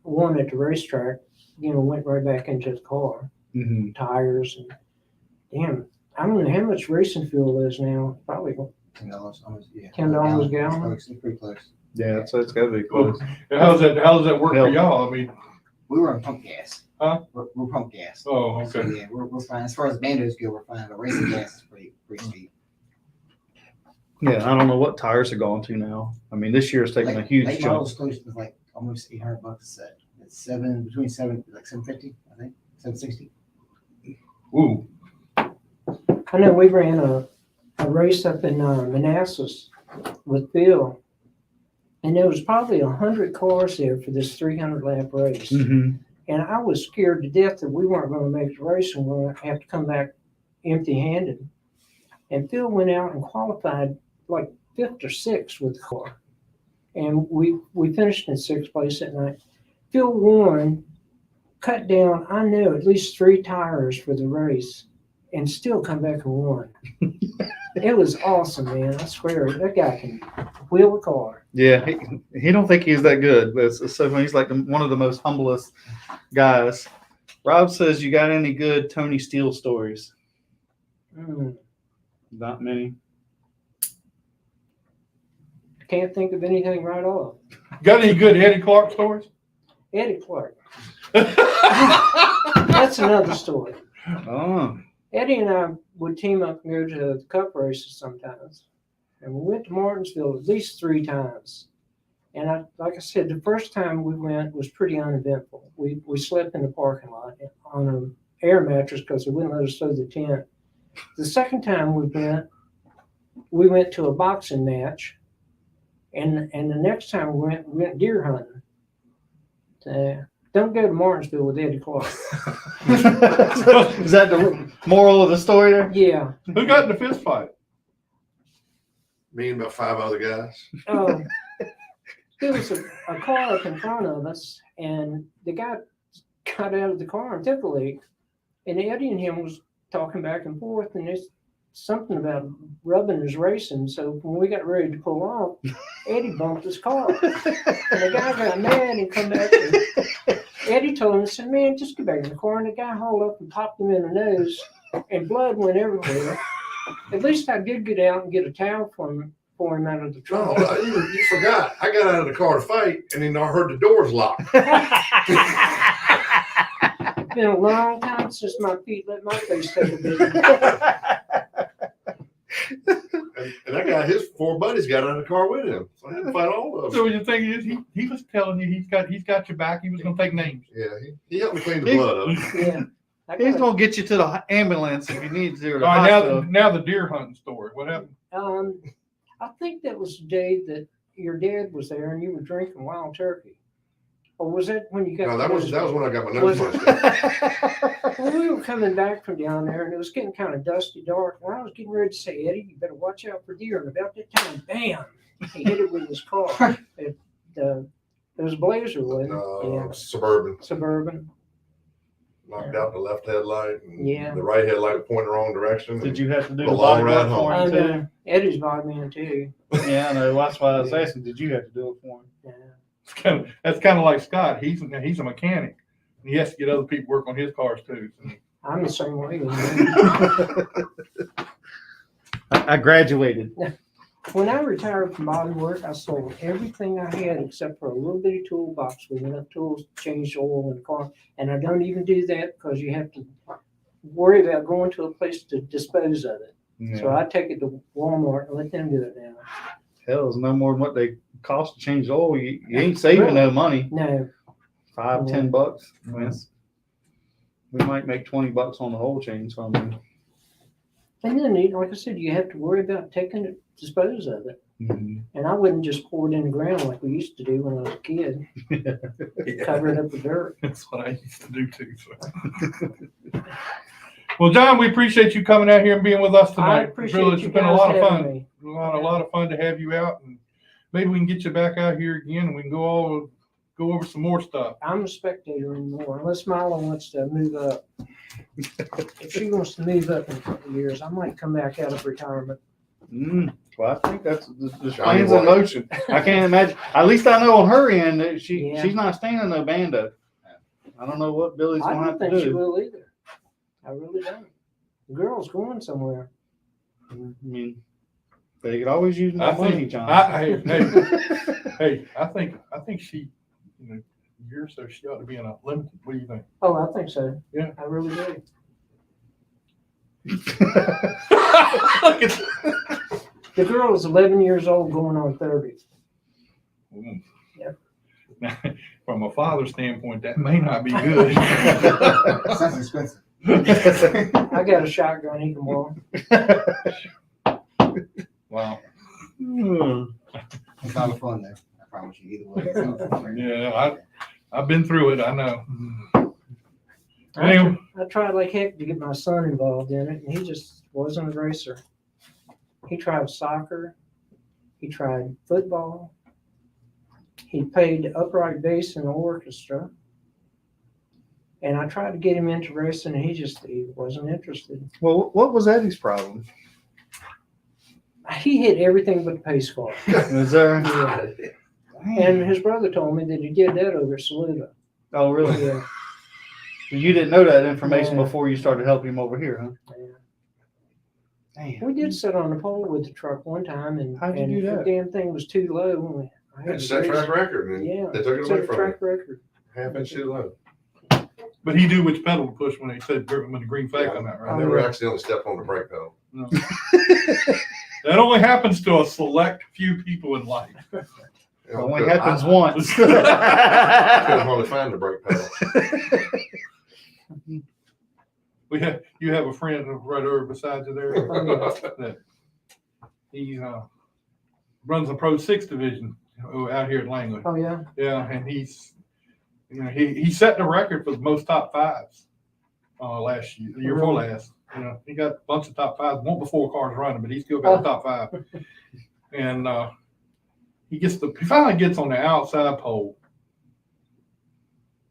won at the racetrack, went right back into the car. Mm-hmm. Tires and damn, I don't know how much racing fuel is now. Probably $10, almost, yeah. $10 a gallon. It's pretty close. Yeah. So it's got to be close. How does that work for y'all? I mean, We were on pump gas. Huh? We're pump gas. oh, So okay. yeah, we're fine. As far as bandos go, we're fine. But racing gas is pretty steep. Yeah. I don't know what tires are going to now. I mean, this year's taking a huge late jump. models close to like almost $800 a set. It's between $750, I think, $760. Ooh. I know we ran a race up in Manassas with Bill, and there was probably 100 cars there for this 300 lap race. Mm-hmm. And I was scared to death that we weren't going to make the race and we were going to have to come back empty handed. And Phil went out and qualified like 5th or 6th with the car. And we finished in 6th place that night. Phil won, cut down, I know, at least 3 tires for the race, and still come back and won. It was awesome, man. I swear, that guy can wheel a car. Yeah. He don't think he's that good, but it's so funny. He's like one of the most humblest guys. Rob says, "You got any good Tony Steele stories?" Not many. Can't think of anything right off. Got any good Eddie Clark stories? Eddie Clark. That's another story. Oh. Eddie and I would team up and go to the cup races sometimes. And we went to Martinsville at least 3 times. And like I said, the first time we went was pretty uneventful. We slept in the parking lot on an air mattress because they wouldn't let us throw the tent. The second time we went to a boxing match. And the next time we went deer hunting. Don't go to Martinsville with Eddie Clark. Is that the moral of the story there? Yeah. Who got in the fist fight? Me and about 5 other guys. There was a car up in front of us, and the guy got out of the car and took a leak. And Eddie and him was talking back and forth, and it's something about rubbing his racing. So when we got ready to pull off, Eddie bumped his car. And the guy got mad and come back. And Eddie told him, said, "Man, just get back in the car." And the guy hauled up and popped him in the nose, and blood went everywhere. At least I did get out and get a towel for him out of the No, trunk. you forgot. I got out of the car to fight, and then I heard the doors locked. It's been a long time since my feet let my face take a beating. And that guy, his 4 buddies got out of the car with him. So I had to fight all of So them. the thing is, he was telling you he's got your back. He was going to take names. Yeah, he helped me clean the blood up. Yeah. I He's got- gonna get you to the ambulance if you need to. Or All the right, hospital. now the deer hunting story. What happened? I think that was the day that your dad was there and you were drinking wild turkey. Or was that when you got? No, that was when I got my Was nose it? punched. Well, we were coming back from down there and it was getting kind of dusty dark. And I was getting ready to say, "Eddie, you better watch out for deer." And about that time, bam, he hit it with his car. It was a Blazer, wasn't it? Yeah. Suburban. Suburban. Knocked out the left headlight. And Yeah. The right headlight pointing the wrong direction. Did you have to do The the long body ride work for I him too? know. Eddie's body man too. Yeah, I know. That's why I was asking. Did you have to do it for him? Yeah. That's kind of like Scott. He's a mechanic. And he has to get other people work on his cars too. So. I'm the same way. I graduated. When I retired from body work, I sold everything I had except for a little bitty toolbox with enough tools to change the oil in the car. And I don't even do that because you have to worry about going to a place to dispose of it. So I take it to Walmart and let them do it now. Hell, it's no more than what they cost to change the oil. You ain't saving no money. No, $5, Yeah. $10. I mean, we might make $20 on the oil change from them. and then like I said, you have to worry about taking it, dispose of it. Mm-hmm. And I wouldn't just pour it in the ground like we used to do when I was a kid, cover it up with dirt. That's what I used to do too. So. Well, John, we appreciate you coming out here and being with us I tonight. appreciate Really, you it's been a guys lot of having fun. me. A lot of fun to have you out. And maybe we can get you back out here again and we can go over some more stuff. I'm a spectator anymore, unless Milo wants to move up. If she wants to move up in a couple of years, I might come back out of retirement. Well, I think that's the Johnny plans in White. motion. I can't imagine. At least I know on her end that Yeah. she's not standing no bando. I don't know what Billy's I gonna don't have to think she do. will either. I really don't. The girl's going somewhere. I mean, they could always use more I money, think, John. hey, I think she, a year or so, she ought to be in a limited. What do you think? Oh, I think so. Yeah. I really do. Look at The girl is 11 years old going on 30. Now, from a father's standpoint, that may not be good. Sounds expensive. I got a shotgun he can walk. Wow. It's not fun though. I promise you either way. It's not fun. Yeah, I've been through it. I know. I tried like heck to get my son involved in it, and he just wasn't a racer. He tried soccer. He tried football. He played upright bass in the orchestra. And I tried to get him into racing, and he wasn't interested. Well, what was Eddie's problem? He hit everything but the pace car. Was there? Yeah. And his brother told me that he did that over at Saluda. Oh, really? Yeah. You didn't know that information Yeah. before you started helping him over here, huh? Yeah. Damn. We did sit on the pole with the truck one time, and, How'd you and do the that? damn thing was too low. I had It's to that raise track record, and Yeah. they took it set away a from track him. record. Half inch too low. But he knew which pedal to push when they said when the green flag Yeah, come out, I right? never accidentally stepped on the brake pedal. No. That only happens to a select few people in life. It only happens I once. couldn't hardly find the brake pedal. You have a friend right over beside you there that he runs a Pro 6 division out here at Langley. Oh yeah. Yeah, and he's he set the record for the most top fives last year, the year before last. He got a bunch of top fives, one before cars running, but he still got a top five. And he finally gets on the outside pole.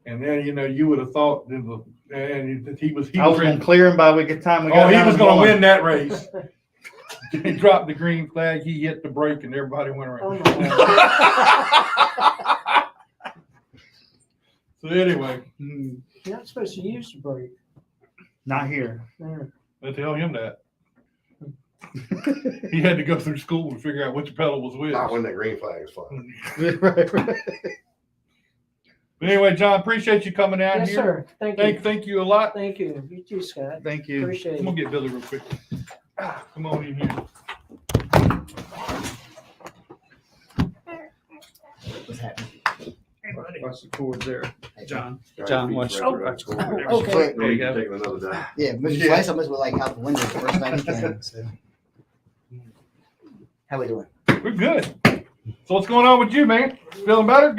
And then you would have thought he was I was going to clear him by the time we got he down was to going to one. win that race. He dropped the green flag. He hit the brake, and everybody went Oh around. my God. So anyway, You're not supposed to use the brake. Not here. Yeah. I tell him that. He had to go through school to figure out which pedal was which. Not when that green flag is flying. Right. But anyway, John, appreciate you coming out Yes, here. sir. Thank you. Thank you a lot. Thank you. You too, Scott. Thank you. Appreciate I'm it. gonna get Billy real quick. Come on in here. What's happening? Watch the cords there, John. Trying John, to watch. beat Oh, the record. okay. There you go. Taking another day. Yeah, Mr. Yeah. Slice, I must be like out the window the first time he came. So. How we doing? We're good. So what's going on with you, man? Feeling better?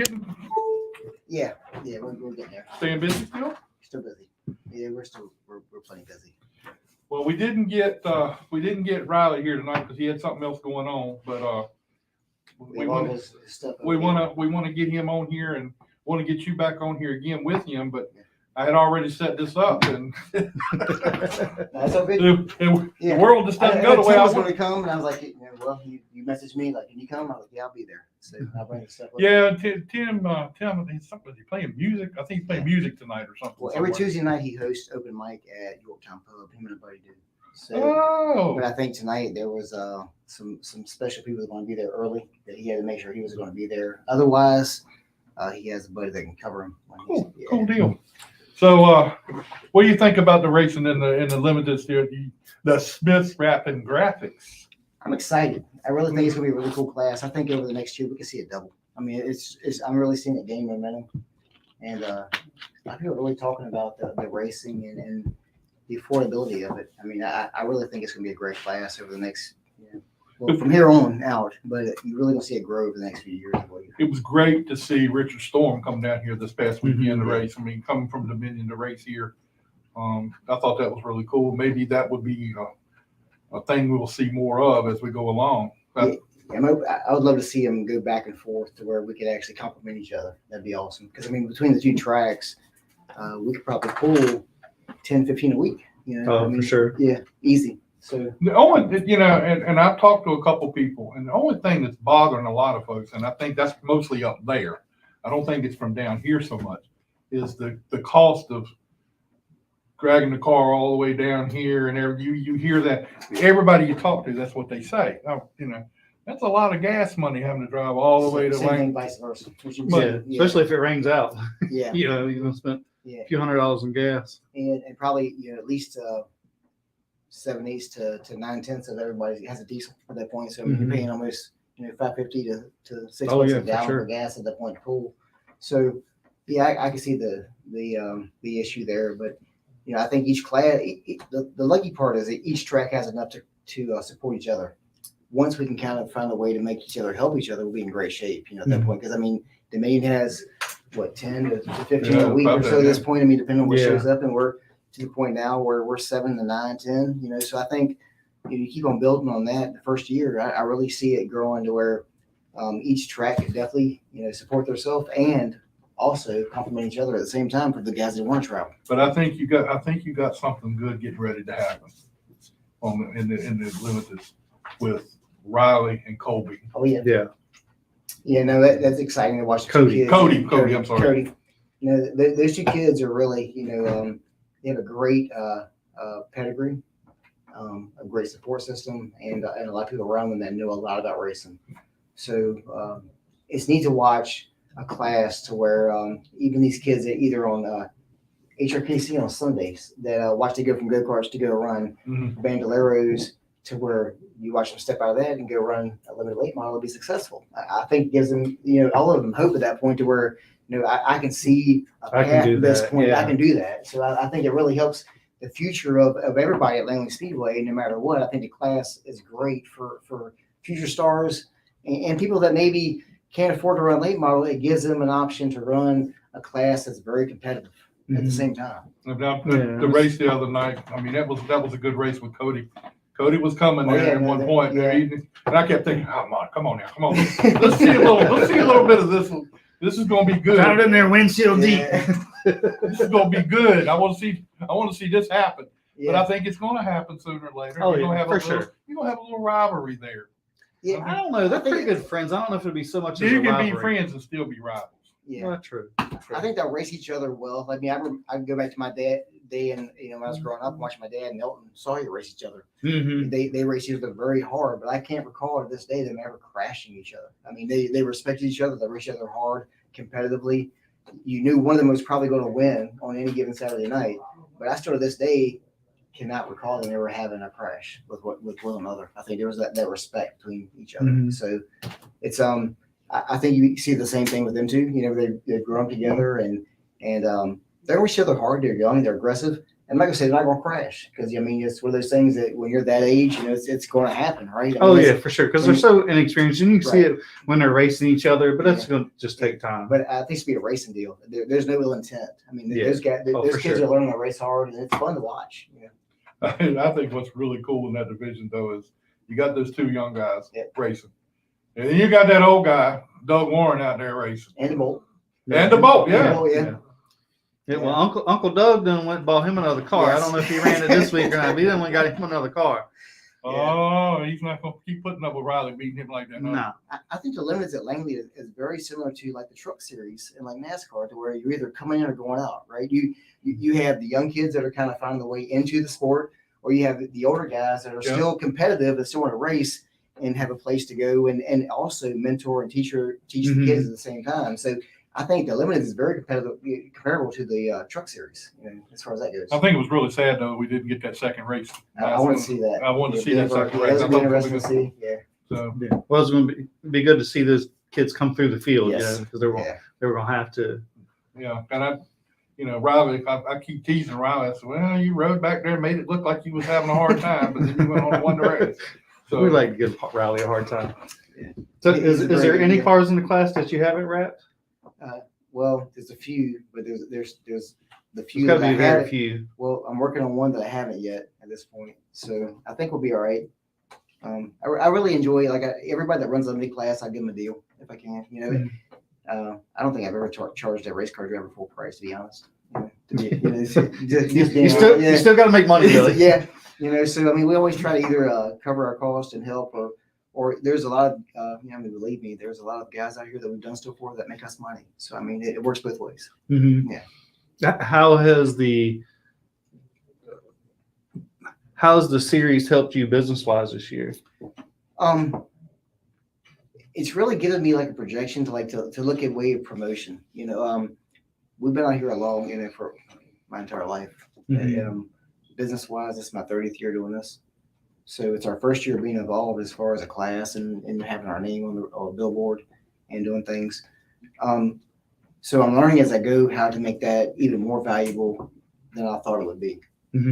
Yeah, we're getting there. Staying busy still? Still busy. Yeah, we're plenty busy. Well, we didn't get Riley here tonight because he had something else going on, but we all want this stuff. to get him on here and want to get you back on here again with him, but I had already set this up and That's okay. the Yeah. world just doesn't go the way I I was going want. to come, and I was like, well, you messaged me like, can you come? I was like, yeah, I'll be there. So I'll bring the stuff. Up. Yeah, Tim, he's playing music. I think he's playing music tonight or something. Well, every somewhere. Tuesday night he hosts open mic at Yorktown Pub. Him and a buddy do. So, Oh, but I think tonight there was some special people that want to be there early. That he had to make sure he was going to be there. Otherwise, he has a buddy that can cover him. When he's, cool deal. So, what do you think about the racing in the limited here, the Smiths Rapping Graphics? I'm excited. I really think it's going to be a really cool class. I think over the next year we can see it double. I mean, I'm really seeing it gain momentum, and a lot of people are really talking about the racing and the affordability of it. I mean, I really think it's going to be a great class over the next, well, from here on out. But you're really going to see it grow over the next few years. It was great to see Richard Storm come down here this past weekend to race. I mean, coming from Dominion to race here, I thought that was really cool. Maybe that would be a thing we'll see more of as we go along. I would love to see them go back and forth to where we could actually complement each other. That'd be awesome. Because I mean, between the two tracks, we could probably pull 10, 15 a week. You know, Oh, I mean, for sure. Yeah, easy. So The only, and I've talked to a couple people, and the only thing that's bothering a lot of folks, and I think that's mostly up there, I don't think it's from down here so much, is the cost of dragging the car all the way down here, and you hear that, everybody you talk to, that's what they say. Oh, that's a lot of gas money having to drive all the way to same thing, Langley. vice versa. Yeah, especially if it rains out. Yeah, You're gonna spend yeah, a few $100s in gas. and probably at least 7/8 to 9/10 of everybody has a diesel at that point. So you're paying almost $5.50 to $6 Oh, yeah, a for gallon sure. for gas at that point to pull. So yeah, I can see the issue there, but I think each class, the lucky part is that each track has enough to support each other. Once we can kind of find a way to make each other help each other, we'll be in great shape. At that point, because I mean, the main has what 10 to 15 Yeah, a week or about so at that, this point. I mean, depending on what Yeah. shows up, and we're to the point now where we're 7 to 9, 10. So I think you keep on building on that. The first year, I really see it growing to where each track can definitely support themselves and also complement each other at the same time for the guys that want to travel. But I think you got something good getting ready to happen in the limited with Riley and Colby. Oh yeah, Yeah. yeah. No, that's exciting to watch. The two Cody. kids. Cody, I'm sorry. Cody. Those two kids are really they have a great pedigree, a great support system, and a lot of people around them that know a lot about racing. So it's neat to watch a class to where even these kids that either on HRKC on Sundays that watch they go from go-karts to go run bandoleros to where you watch them step out of that and go run a limited late model and be successful. I think it gives them, all of them hope at that point to where, I can see a I can path do to this that, point. yeah. I can do that. So I think it really helps the future of everybody at Langley Speedway, no matter what. I think the class is great for future stars and people that maybe can't afford to run late model. It gives them an option to run a class that's very competitive at the same time. The race the other night, I mean, that was a good race with Cody. Cody was coming there at one point in the evening, and I kept thinking, "Oh, come on now, come on. Let's see a little bit of this one. This is going to be good. Found it in there windshield deep. This is going to be good. I want to see this happen." But I Yeah, think it's going to happen sooner or later. Oh, You're yeah, gonna have for a little, sure. You're going to have a little rivalry there. yeah, I don't know. They're I think pretty good friends. I don't know if it'd be so much as You a can rivalry. be friends and still be rivals. yeah. Well, true. I think they'll race each other well. I mean, I can go back to my day and when I was growing up, watching my dad and Elton Sawyer race each other. Mm-hmm. They race each other very hard, but I can't recall to this day them ever crashing each other. I mean, they respected each other. They raced each other hard, competitively. You knew one of them was probably going to win on any given Saturday night, but I still to this day cannot recall them ever having a crash with one another. I think there was that respect between each other. Mhm. So it's I think you see the same thing with them too. They've grown up together and they race each other hard. They're young, they're aggressive, and like I said, they're not going to crash because I mean it's one of those things that when you're that age, it's going to happen, right? I mean, Oh it's- yeah, for sure. Because they're so inexperienced, and you can see Right. it when they're racing each other. But that's going to just take time. But I think it's be a racing deal. There's no ill intent. I mean, Yeah. those guys, Oh, those for kids sure. are learning to race hard, and it's fun to watch. I think what's really cool in that division, though, is you got those two young guys Yep. racing. And then you got that old guy, Doug Warren, out there racing. And the bolt. And the boat, yeah. Oh, yeah. Yeah, well, Uncle Doug done went and bought him another car. I Yes. don't know if he ran it this week or not, but he done went and got him another car. Oh, he's not going to keep putting up with Riley beating him like that. No. Nah. I think the limits at Langley is very similar to like the truck series and like NASCAR, to where you're either coming in or going out, right? You have the young kids that are kind of finding the way into the sport, or you have the older guys that are Yeah. still competitive and still want to race and have a place to go and also mentor and teach the kids at the same time. So I think the limited is very comparable to the truck series, as far as that goes. I think it was really sad, though, we didn't get that second race. I want to see that. I wanted to see that second race. That's I going thought to be it was interesting to see. Yeah. So, Yeah. Well, it's going to be good to see those kids come through the field, Yes. because they were going to have to. yeah. And Riley, I keep teasing Riley. I said, well, you rode back there and made it look like you was having a hard time, but then you went on and won the race. So We like to give Riley a hard time. Yeah. So, He's is a there great any kid. cars in the class that you haven't wrapped? Well, there's a few, but there's the few There's got that to I be very haven't. few. Well, I'm working on one that I haven't yet at this point, so I think we'll be all right. I really enjoy, like, everybody that runs a mid class, I give them a deal if I can, you know. I don't think I've ever charged a race car driver full price, to be honest. You still got to make money, Billy. Yeah, you know, so I mean, we always try to either cover our cost and help, or there's a lot of, you know, I mean, believe me, there's a lot of guys out here that we've done stuff for that make us money. So I mean, it works both ways. Mm-hmm. Yeah. How's the series helped you business wise this year? It's really given me like a projection to look at way of promotion. You know, we've been out here long, you know, for my entire life. Business wise, it's my 30th year doing this. So it's our first year being involved as far as a class and having our name on the billboard and doing things. So I'm learning as I go how to make that even more valuable than I thought it would be.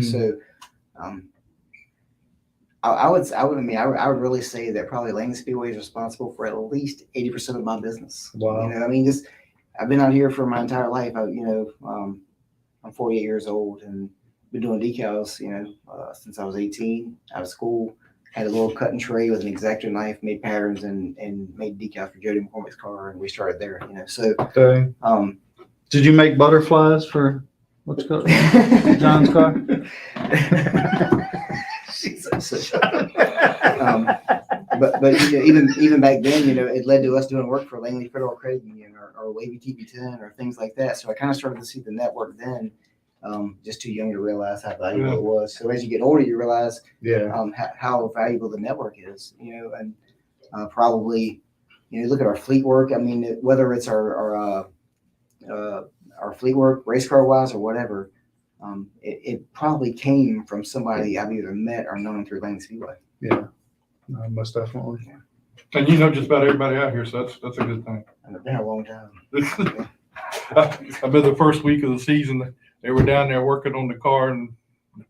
So I would really say that probably Langley Speedway is responsible for at least 80% of my business. Wow. You know, I mean, I've been out here for my entire life. I'm 48 years old and been doing decals, you know, since I was 18, out of school. Had a little cutting tray with an X-Acto knife, made patterns and made decals for Jody McCormick's car, and we started there, you know. So, did you make butterflies for what's called John's car? But you know, even back then, you know, it led to us doing work for Langley Federal Credit Union or Wavy TB10 or things like that. So I kind of started to see the network then. Just too young to realize how valuable it was. So as you get older, you realize how valuable the network is. You know, and probably, you know, look at our fleet work. I mean, whether it's our fleet work, race car wise or whatever, it probably came from somebody I've either met or known through Langley Speedway. Yeah, most definitely. And you know just about everybody out here, so that's a good thing. And it's been a long time. I've been the first week of the season. They were down there working on the car and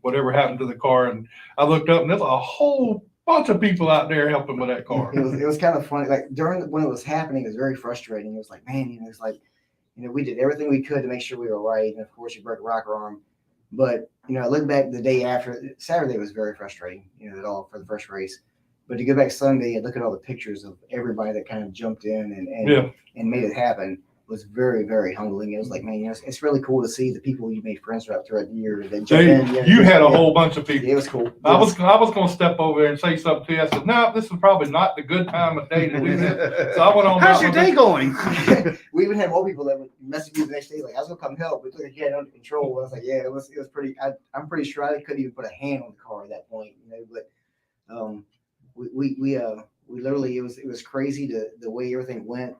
whatever happened to the car. And I looked up and there's a whole bunch of people out there helping with that car. It was kind of funny. Like when it was happening, it was very frustrating. It was like, man, you know, it's like, you know, we did everything we could to make sure we were right. And of course you broke a rocker arm. But, you know, I look back the day after, Saturday was very frustrating, you know, at all for the first race. But to go back Sunday and look at all the pictures of everybody that kind of jumped in and made it happen was very, very humbling. It was like, man, you know, it's really cool to see the people you made friends with throughout the year. That you had a whole bunch of people. It was cool. I was going to step over there and say something to you. I said, no, this is probably not the good time of day to do this. So I went on. How's your day going? We even had more people that would message me the next day, like, I was going to come help. But like, yeah, under control. I was like, yeah, it was pretty. I'm pretty sure I couldn't even put a hand on the car at that point, you know. But we literally, it was crazy the way everything went.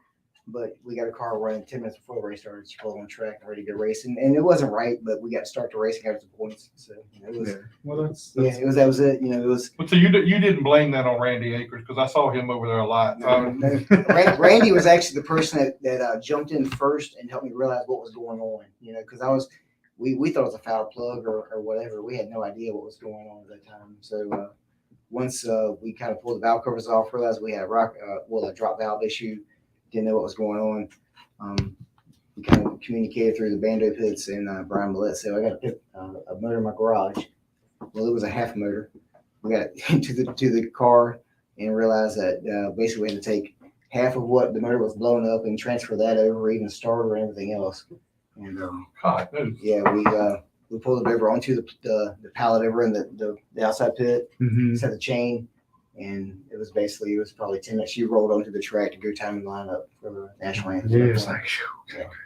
But we got a car running 10 minutes before the race started, still on track and ready to go race. And it wasn't right, but we got to start the race and got some points. So you know, it was, that was it. You know, it was. So you didn't blame that on Randy Akers because I saw him over there a lot. No. Randy was actually the person that jumped in first and helped me realize what was going on. You know, because we thought it was a foul plug or whatever. We had no idea what was going on at that time. So once we kind of pulled the valve covers off, realized we had a drop valve issue. Didn't know what was going on. We kind of communicated through the Bando pits and Brian Millett said, I got to put a motor in my garage. Well, it was a half motor. We got to the car and realized that basically we had to take half of what the motor was blown up and transfer that over, even starter and everything else. And we pulled it over onto the pallet over in the outside pit, set the chain. And it was probably 10 minutes. You rolled onto the track to go time and line up for the national anthem.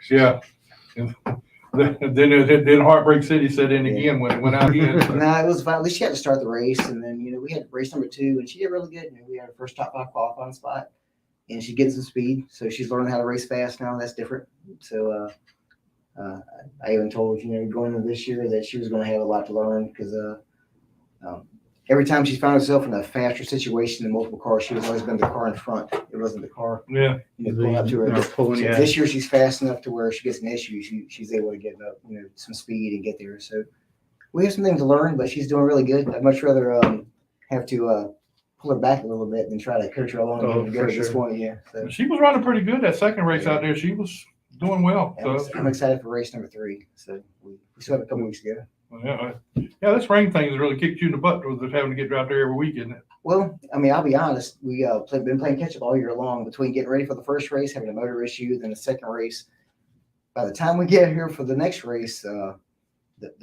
Yeah. Then Heartbreak City set in again when it went out again. No, it was fine. At least she had to start the race. And then, you know, we had race number 2 and she did really good. You know, we had our first top 5 qualifying spot and she's getting some speed. So she's learning how to race fast now. That's different. So I even told, you know, going into this year that she was going to have a lot to learn because every time she found herself in a faster situation than multiple cars, she was always been the car in front. It wasn't the car. Yeah. You know, pulling up to her. So this year she's fast enough to where she gets an issue. She's able to get up, you know, some speed and get there. So we have some things to learn, but she's doing really good. I'd much rather have to pull her back a little bit than try to coach her along and go at this point. Yeah. So she was running pretty good that second race out there. She was doing well. So I'm excited for race number 3. So we still have a couple weeks to go. Yeah, this rain thing has really kicked you in the butt with having to get out there every week, isn't it? Well, I mean, I'll be honest. We been playing catch up all year long between getting ready for the first race, having a motor issue, then the second race. By the time we get here for the next race, the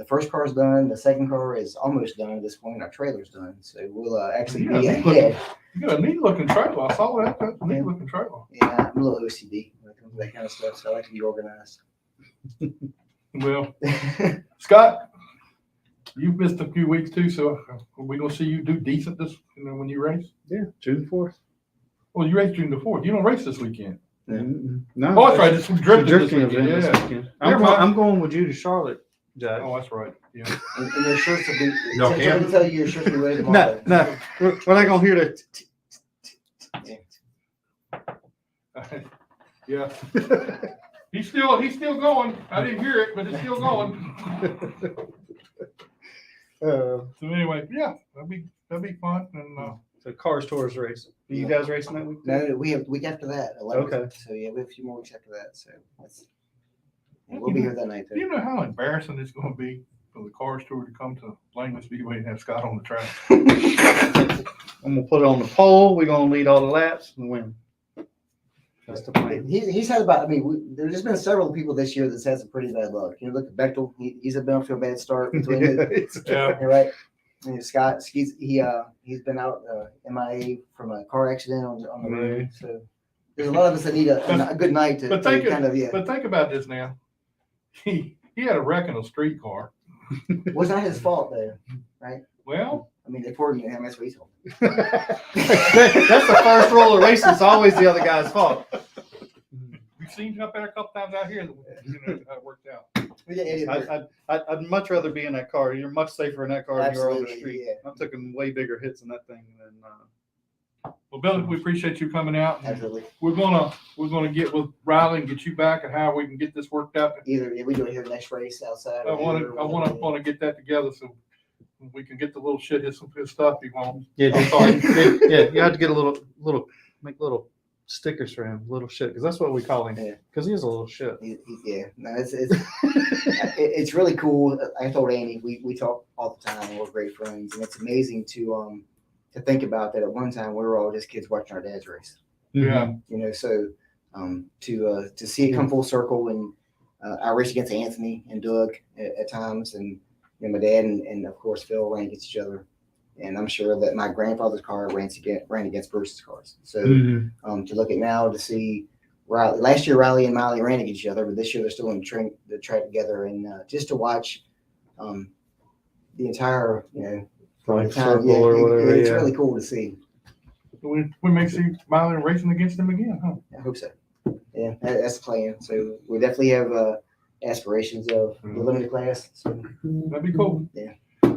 first car is done. The second car is almost done at this point. Our trailer's done, so we'll actually be ahead. You got a neat looking trailer. I saw that. That's a neat looking trailer. Yeah, I'm a little OCD when it comes to that kind of stuff, so I like to be organized. Well, Scott, you've missed a few weeks too, so are we gonna see you do decent this when you race? Yeah, June 4th. Well, you race June the 4th. You don't race this weekend. No. Oh, that's right. It's drifting this Drifting weekend. event this Yeah. weekend. Never mind. I'm going with you to Charlotte, Jack. Oh, that's right. Yeah. And your shirts will be. No, so Cam? let me tell you, your shirts will be ready No, tomorrow. no. We're not going to hear the. Yeah. He's still going. I didn't hear it, but it's still going. So anyway, yeah, that'd be fun. And So Cars Tours race. Are you guys racing that week? No, we have the week after that. 11th. Okay. So yeah, we have a few more weeks after that. So we'll be here that night do you too. know how embarrassing it's going to be for the Cars Tour to come to Langley Speedway and have Scott on the track? I'm going to put it on the pole. We're going to lead all the laps and win. That's the plan. He's had about. I mean, there's just been several people this year that's had some pretty bad luck. You know, look at Bechtel. He's been off to a bad start. Between Yeah. right. And Scott, he's been out MIA from a car accident on the road. So there's a lot of us that need a good night to kind of But think about this now. He had a wreck in a street car. Was not his fault though, right? Well, I mean, according to him, that's what he told me. That's the first rule of racing. It's always the other guy's fault. we've seen you up there a couple times out here. How it worked out. I'd much rather be in that car. You're much safer in that car than you are on the Absolutely, street. yeah. I'm taking way bigger hits in that thing than. Well, Billy, we appreciate you coming out. Absolutely. We're gonna get with Riley and get you back and how we can get this worked out. Either we do it here next race outside. I want to get that together so we can get the little shit his stuff he wants. Yeah, I'm sorry. yeah. You have to get make little stickers for him, little shit, because that's what we call him. Yeah. Because he is a little shit. Yeah, no, it's really cool. I told Andy we talk all the time and we're great friends, and it's amazing to think about that. At one time we were all just kids watching our dad's race. Yeah. You know, so to see it come full circle, and I race against Anthony and Doug at times, and my dad and of course Phil ran against each other, and I'm sure that my grandfather's car ran against Bruce's cars. So to look at now to see Riley, last year Riley and Miley ran against each other, but this year they're still in the track together, and just to watch the entire Circle or whatever. it's really cool to see. We may see Miley racing against him again, huh? I hope so. Yeah, that's the plan. So we definitely have aspirations of the limited class. So, That'd be cool. Yeah.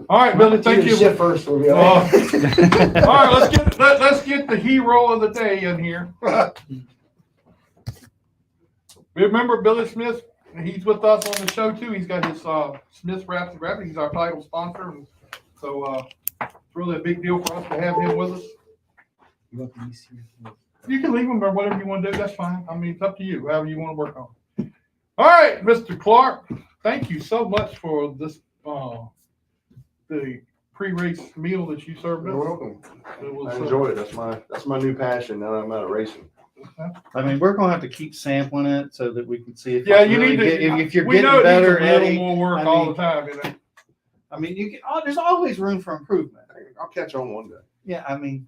All right, Billy. Thank you. Shift first. We'll be all right. All right, let's get the hero of the day in here. Remember Billy Smith? He's with us on the show too. He's got his Smith Wraps and Graphics. He's our title sponsor, and so it's really a big deal for us to have him with us. You can leave them or whatever you want to do. That's fine. I mean, it's up to you. However you want to work on. All right, Mr. Clark. Thank you so much for this. The pre-race meal that you served us. You're welcome. It was, I enjoy it. That's my new passion now that I'm out of racing. I mean, we're gonna have to keep sampling it so that we can see if Yeah, it's you really need to. if you're we getting know it needs better, a little Eddie. more work I all mean- the time. You know? I mean, you can. There's always room for improvement. I'll catch on one day. Yeah, I mean,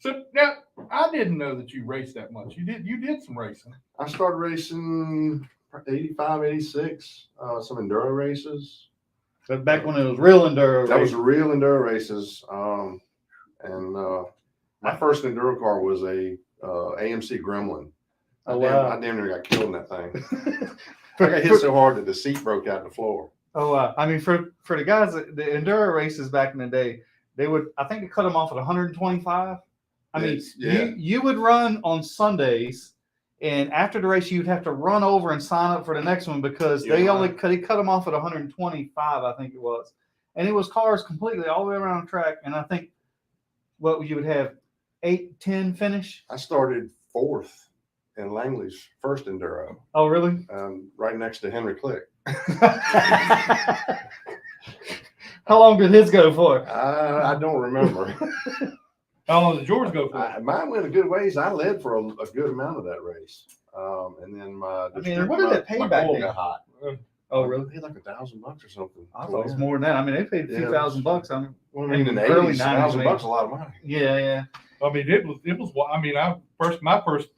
So now I didn't know that you raced that much. You did some racing. I started racing 85, 86, some enduro races. but back when it was real enduro, That was real enduro races. And my first enduro car was a AMC Gremlin. Oh, wow. I damn near got killed in that thing. I got hit so hard that the seat broke out the floor. Oh, wow. I mean, for the guys, the enduro races back in the day, they would, I think they cut them off at 125. I mean, Yeah. you would run on Sundays, and after the race, you'd have to run over and sign up for the next one because they cut them off at 125, I think it was. And it was cars completely all the way around the track. And I think you would have 8, 10 finish. I started fourth in Langley's first enduro, Oh, really? right next to Henry Click. How long did his go for? I don't remember. How long did yours go for? Mine went a good ways. I led for a good amount of that race. And then what did it pay my back coil then? got hot. Oh, really? I paid like $1,000 or something. I thought it was more than that. I mean, they paid a few $1,000 on it. Well, I mean, in the Early 80s, 90s, $1,000 maybe. a lot of money. I mean, it was. I mean, my first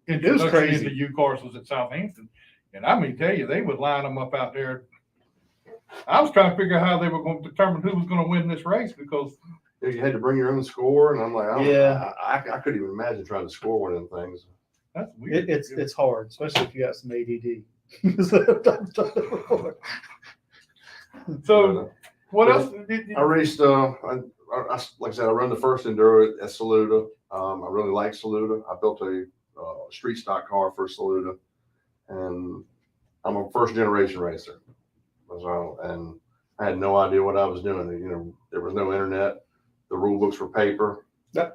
introduction crazy. into U cars was at Southampton, and I mean, tell you, they would line them up out there. I was trying to figure out how they were going to determine who was going to win this race because You had to bring your own score, and I'm like, Yeah. I couldn't even imagine trying to score one of them things. that's weird. It's hard, especially if you got some ADD. So, what else? I raced. Like I said, I run the first enduro at Saluda. I really like Saluda. I built a street stock car for Saluda, and I'm a first generation racer. So, and I had no idea what I was doing. You know, there was no internet. The rule books were paper.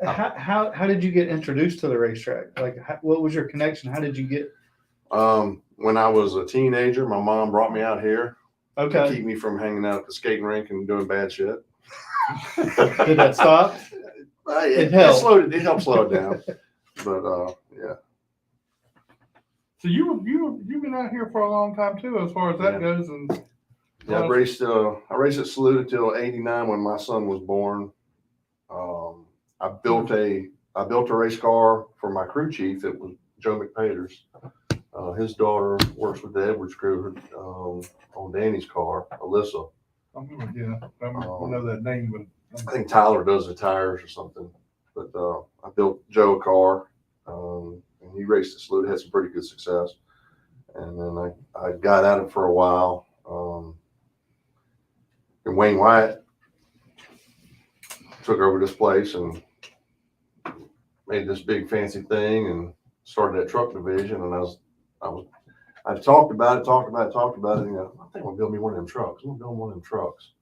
How did you get introduced to the racetrack? Like, what was your connection? How did you get? When I was a teenager, my mom brought me out here to Okay. keep me from hanging out at the skating rink and doing bad shit. Did that stop? It helped. It helped slow it down. But yeah. So you've been out here for a long time too, as far as that Yeah. goes, and Yeah, I raced at Saluda till '89 when my son was born. I built a race car for my crew chief. It was Joe McPaters. His daughter works with the Edwards crew on Danny's car, Alyssa. I know that name, but I think Tyler does the tires or something. But I built Joe a car, and he raced at Saluda, had some pretty good success. And then I got at it for a while. And Wayne Wyatt took over this place and made this big fancy thing and started that truck division. And I talked about it. You know, I think I'm gonna build me one of them trucks. I'm gonna build one of them trucks.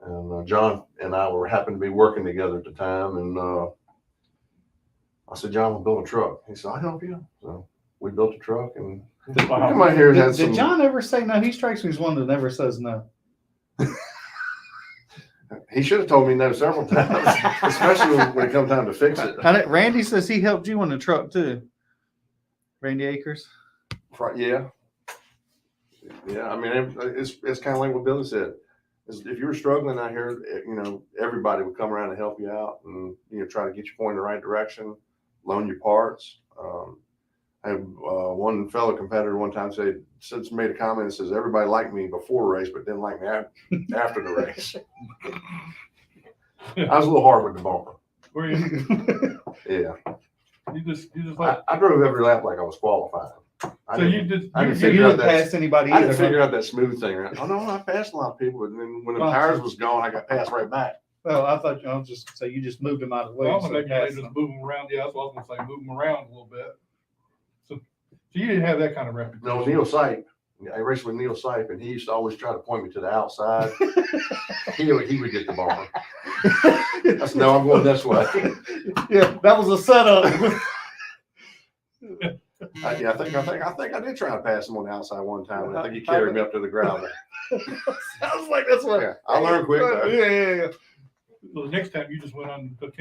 And John and I happened to be working together at the time. And I said, John, we'll build a truck. He said, I'll help you. So we built a truck and come out here and had some. Did John ever say no? He strikes me as one that never says no. He should have told me no several times, especially when it comes time to fix it. Randy says he helped you on the truck too. Randy Akers. Yeah. I mean, it's kind of like what Billy said. If you were struggling out here, you know, everybody would come around and help you out and, you know, try to get you pointed in the right direction, loan you parts. I had one fellow competitor one time made a comment that says everybody liked me before the race, but didn't like me after the race. I was a little hard with the bumper. were you? Yeah. You just like. I drove every lap like I was qualified. I So you didn't just You didn't pass anybody I didn't either. figure out that smooth thing. Right? Oh no, I passed a lot of people, and then when the Well, tires was gone, I got passed right back. Well, I thought you just say you just moved him out of the way. Well, so maybe pass they just them. move them around. Yeah, that's what I was gonna say. Move them around a little bit. So you didn't have that kind of reputation. No, Neil Sipe. I raced with Neil Sipe, and he used to always try to point me to the outside. he would get the bumper. I said, no, I'm going this way. Yeah, that was a setup. I think I did try to pass him on the outside one time. And I think he carried me up to the ground. Sounds like that's what. Yeah, I learned quick though. Yeah. So the next time you just went on and took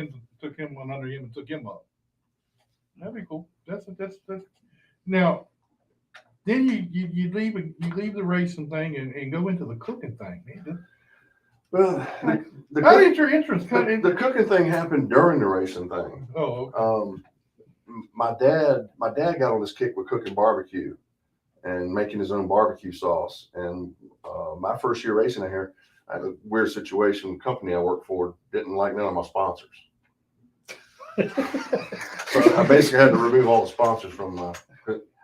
him one under him and took him up. That'd be cool. That's now. Then you leave the racing thing and go into the cooking thing. Man. Well, How did your interest come in? the cooking thing happened during the racing thing. Oh, okay. My dad got on this kick with cooking barbecue and making his own barbecue sauce. And my first year racing out here, I had a weird situation. The company I worked for didn't like none of my sponsors. So I basically had to remove all the sponsors from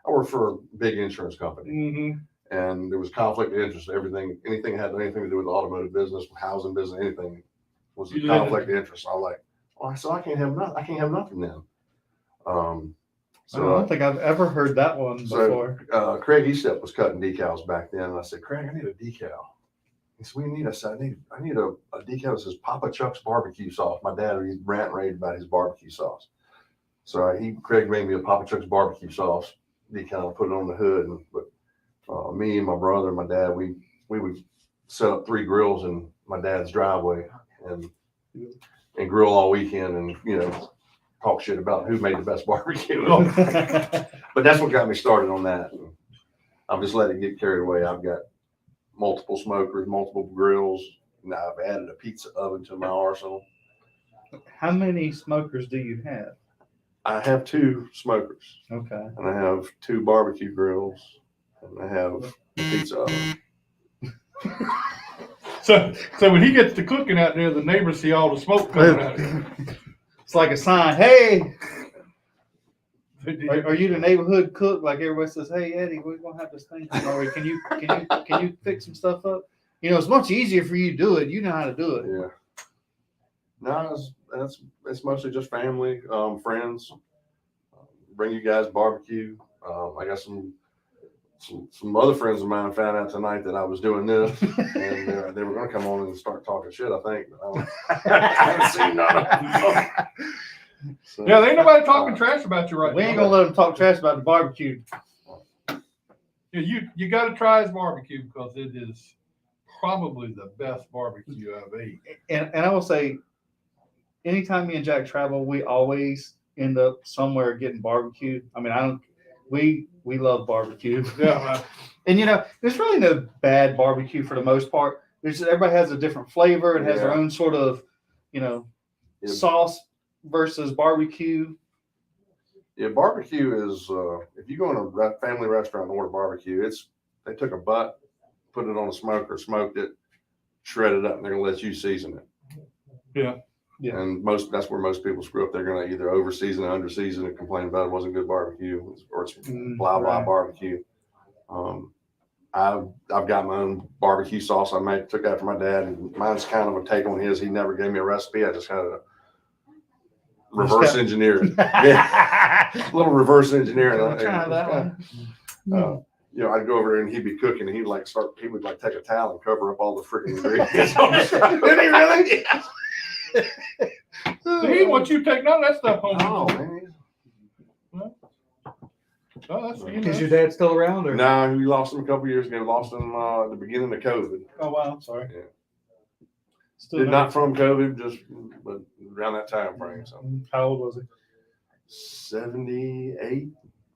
I worked for a big insurance company. Mm-hmm. And there was conflict of interest. Anything had anything to do with the automotive business, housing business, anything was a conflict of interest. I was like, well, so I can't have nothing then. I don't think I've ever heard that one before. Craig Estep was cutting decals back then, and I said, Craig, I need a decal. He said, "What do you need?" I said, I need a decal that says Papa Chuck's barbecue sauce. My dad, he's ranting raving about his barbecue sauce. So Craig made me a Papa Chuck's barbecue sauce. He kind of put it on the hood, but me and my brother and my dad, we would set up 3 grills in my dad's driveway and grill all weekend, and talk shit about who made the best barbecue. But that's what got me started on that. And I've just let it get carried away. I've got multiple smokers, multiple grills, and I've added a pizza oven to my arsenal. How many smokers do you have? I have 2 smokers, Okay. and I have 2 barbecue grills, and I have a pizza oven. So when he gets to cooking out there, the neighbors see all the smoke coming out. It's like a sign. Hey, are you the neighborhood cook? Like everybody says, hey Eddie, we're gonna have this thing tomorrow. Can you fix some stuff up? It's much easier for you to do it. You know how to do it. Yeah. No, it's mostly just family, friends. Bring you guys barbecue. I got some other friends of mine found out tonight that I was doing this, and they were going to come on and start talking shit, I think. But I haven't seen none of them. So, Yeah, there ain't nobody talking trash about you right We now. ain't gonna let them talk trash about the barbecue. Yeah, you got to try his barbecue because it is probably the best barbecue I've ate. And I will say, anytime me and Jack travel, we always end up somewhere getting barbecue. I mean, we love barbecue. Yeah, And there's really no bad barbecue for the most part. Everybody has a different flavor. It has their own sort of, sauce versus barbecue. Yeah, barbecue is, if you go in a family restaurant and order barbecue, they took a butt, put it on a smoker, smoked it, shredded it up, and they're going to let you season it. Yeah. Yeah. And that's where most people screw up. They're going to either over season or under season and complain about it wasn't good barbecue, or it's blah blah right. barbecue. I've got my own barbecue sauce I took after my dad, and mine's kind of a take on his. He never gave me a recipe. I just kind of reverse engineer it. Yeah. A little reverse engineering. Try that one. I'd go over there and he'd be cooking, and he would take a towel and cover up all the freaking ingredients. Did he really? See, once you take none of that stuff home. Oh, man. Oh, that's Is your dad still around? Or? No, we lost him a couple years ago. Lost him at the beginning of COVID. Oh, wow. I'm sorry. Yeah. Still Did not from COVID, but around that time frame. So How old was he? 78,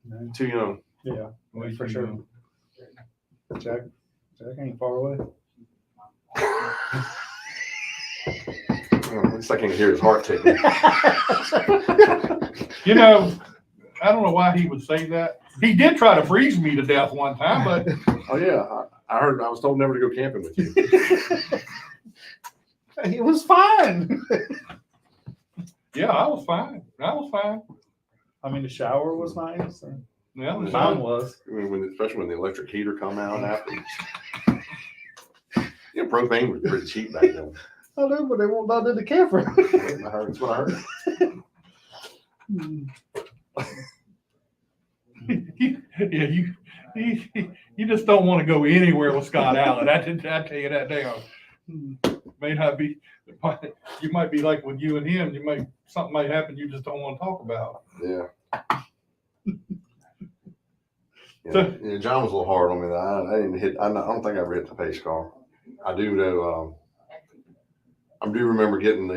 No. too young. Yeah, for sure. Jack ain't far away. At least I can hear his heart ticking. I don't know why he would say that. He did try to freeze me to death one time, but Oh yeah, I was told never to go camping with you. It was fine. yeah, I was fine. I mean, the shower was nice. And Yeah, mine was. Especially when the electric heater come out after. Propane was pretty cheap back then. I know, but they won't not in the camper. That's what I heard. yeah, you just don't want to go anywhere with Scott Allen. I tell you that damn. May not be. You might be like with you and him. Something might happen you just don't want to talk about. Yeah. John was a little hard on me. I didn't hit. I don't think I ever hit the pace car. I do know. I do remember getting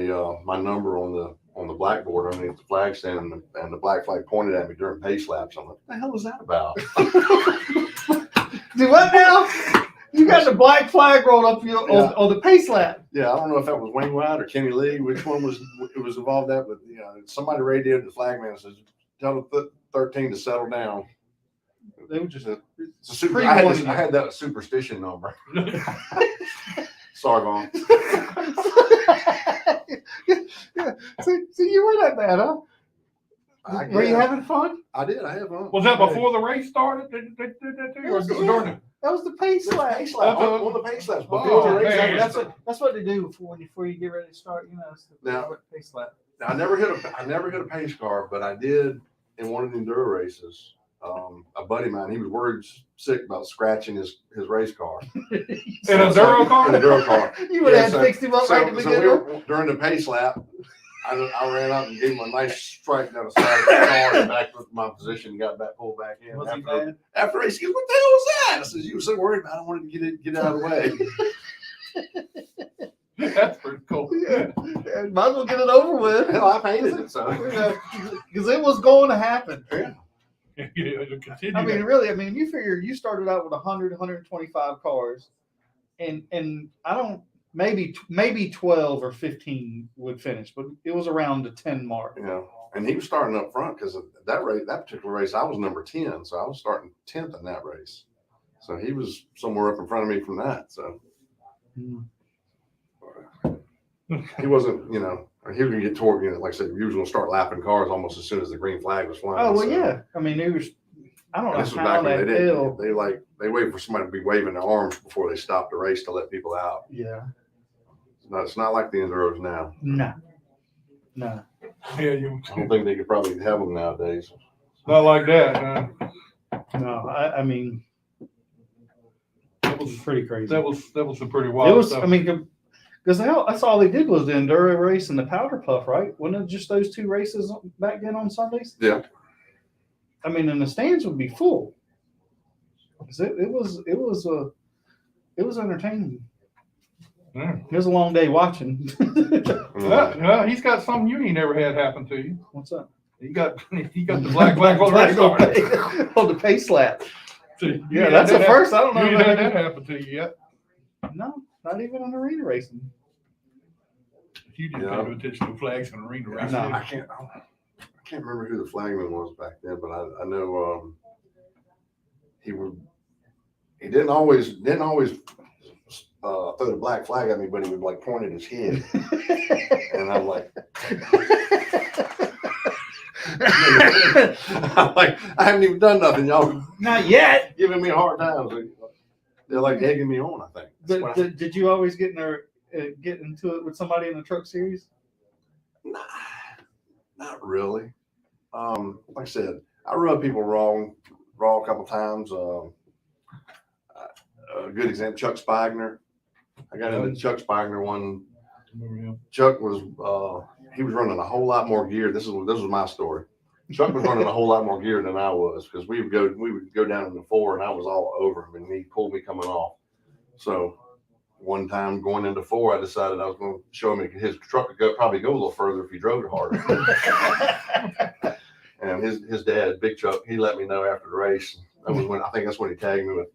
my number on the blackboard underneath the flag stand, and the black flag pointed at me during pace laps. I'm like, what the hell is that about? Do what now? You got the black flag rolled up on the pace lap. Yeah, I don't know if that was Wayne White or Kenny Lee, which one it was involved in, but somebody radioed the flagman and says, tell the 13 to settle down. They were just I had that superstition number. Sorry, Vaughn. Yeah. So you were that bad, huh? Were you having fun? I did. I had fun. Was that before the race started? They did that too? Or during it? That was the pace lap. Pace lap. On the pace laps. Oh, Before the race. man. That's what they do before you get ready to start. It's the pace lap. Now, I never hit a pace car, but I did in one of the enduro races. A buddy of mine, he was worried sick about scratching his race car. In a Duro car? In a Duro car. You would have fixed him up right at the beginning. During the pace lap, I ran up and gave him a nice strike down the side of the car and back to my position, got back, pulled back in. Was he mad? After the race, he goes, "What the hell was that?" I said, "You were so worried about it, I wanted to get out of the way." That's pretty cool. Yeah, might as well get it over with. Hell, I painted it, so. Because it was going to happen. It'll continue. I mean, really, you figure you started out with 100, 125 cars, and I don't, maybe 12 or 15 would finish, but it was around the 10 mark. Yeah, and he was starting up front because that race, that particular race, I was number 10, so I was starting 10th in that race. So he was somewhere up in front of me from that. So he wasn't, he was gonna get toward, like I said, he was gonna start lapping cars almost as soon as the green flag was flying. Oh well, so. yeah. It was. I don't know This was how back when that they fell. didn't. They waited for somebody to be waving their arms before they stopped the race to let people out. Yeah. It's not like the enduros now. No. Yeah, I don't think they could probably have them nowadays. not like that. No. I mean, That it was was pretty crazy. that was some pretty It wild was. stuff. Because that's all they did was the enduro race and the powder puff, right? Wasn't it just those two races back then on Sundays? Yeah. And the stands would be full. 'Cause it was entertaining. Yeah. It was a long day watching. Yeah, he's got something you ain't never had happen to you. What's up? He got the black flag on the race car. Oh, the pace slap. You Yeah, ain't that's had the that- first. I don't know. You if ain't I had did- that happen to you yet. No, not even on arena racing. You didn't Yeah. pay no attention to flags and arena racing. No. I can't remember who the flagman was back then, but I know he didn't always throw the black flag at me, but he would like point at his head, and I'm like, I haven't even done nothing, y'all Not yet. giving me a hard time. So they're like egging me on, I think. That's what I- Did you always get into it with somebody in the truck series? Nah, not really. Like I said, I rubbed people wrong a couple times. A good example, Chuck Spigner. I got into Chuck Spigner one. Chuck was he was running a whole lot more gear. This was my story. Chuck was running a whole lot more gear than I was because we would go down in the 4 and I was all over him and he pulled me coming off. So one time going into 4, I decided I was going to show him his truck could probably go a little further if he drove it harder. And his dad, Big Chuck, he let me know after the race. That was I think that's when he tagged me with,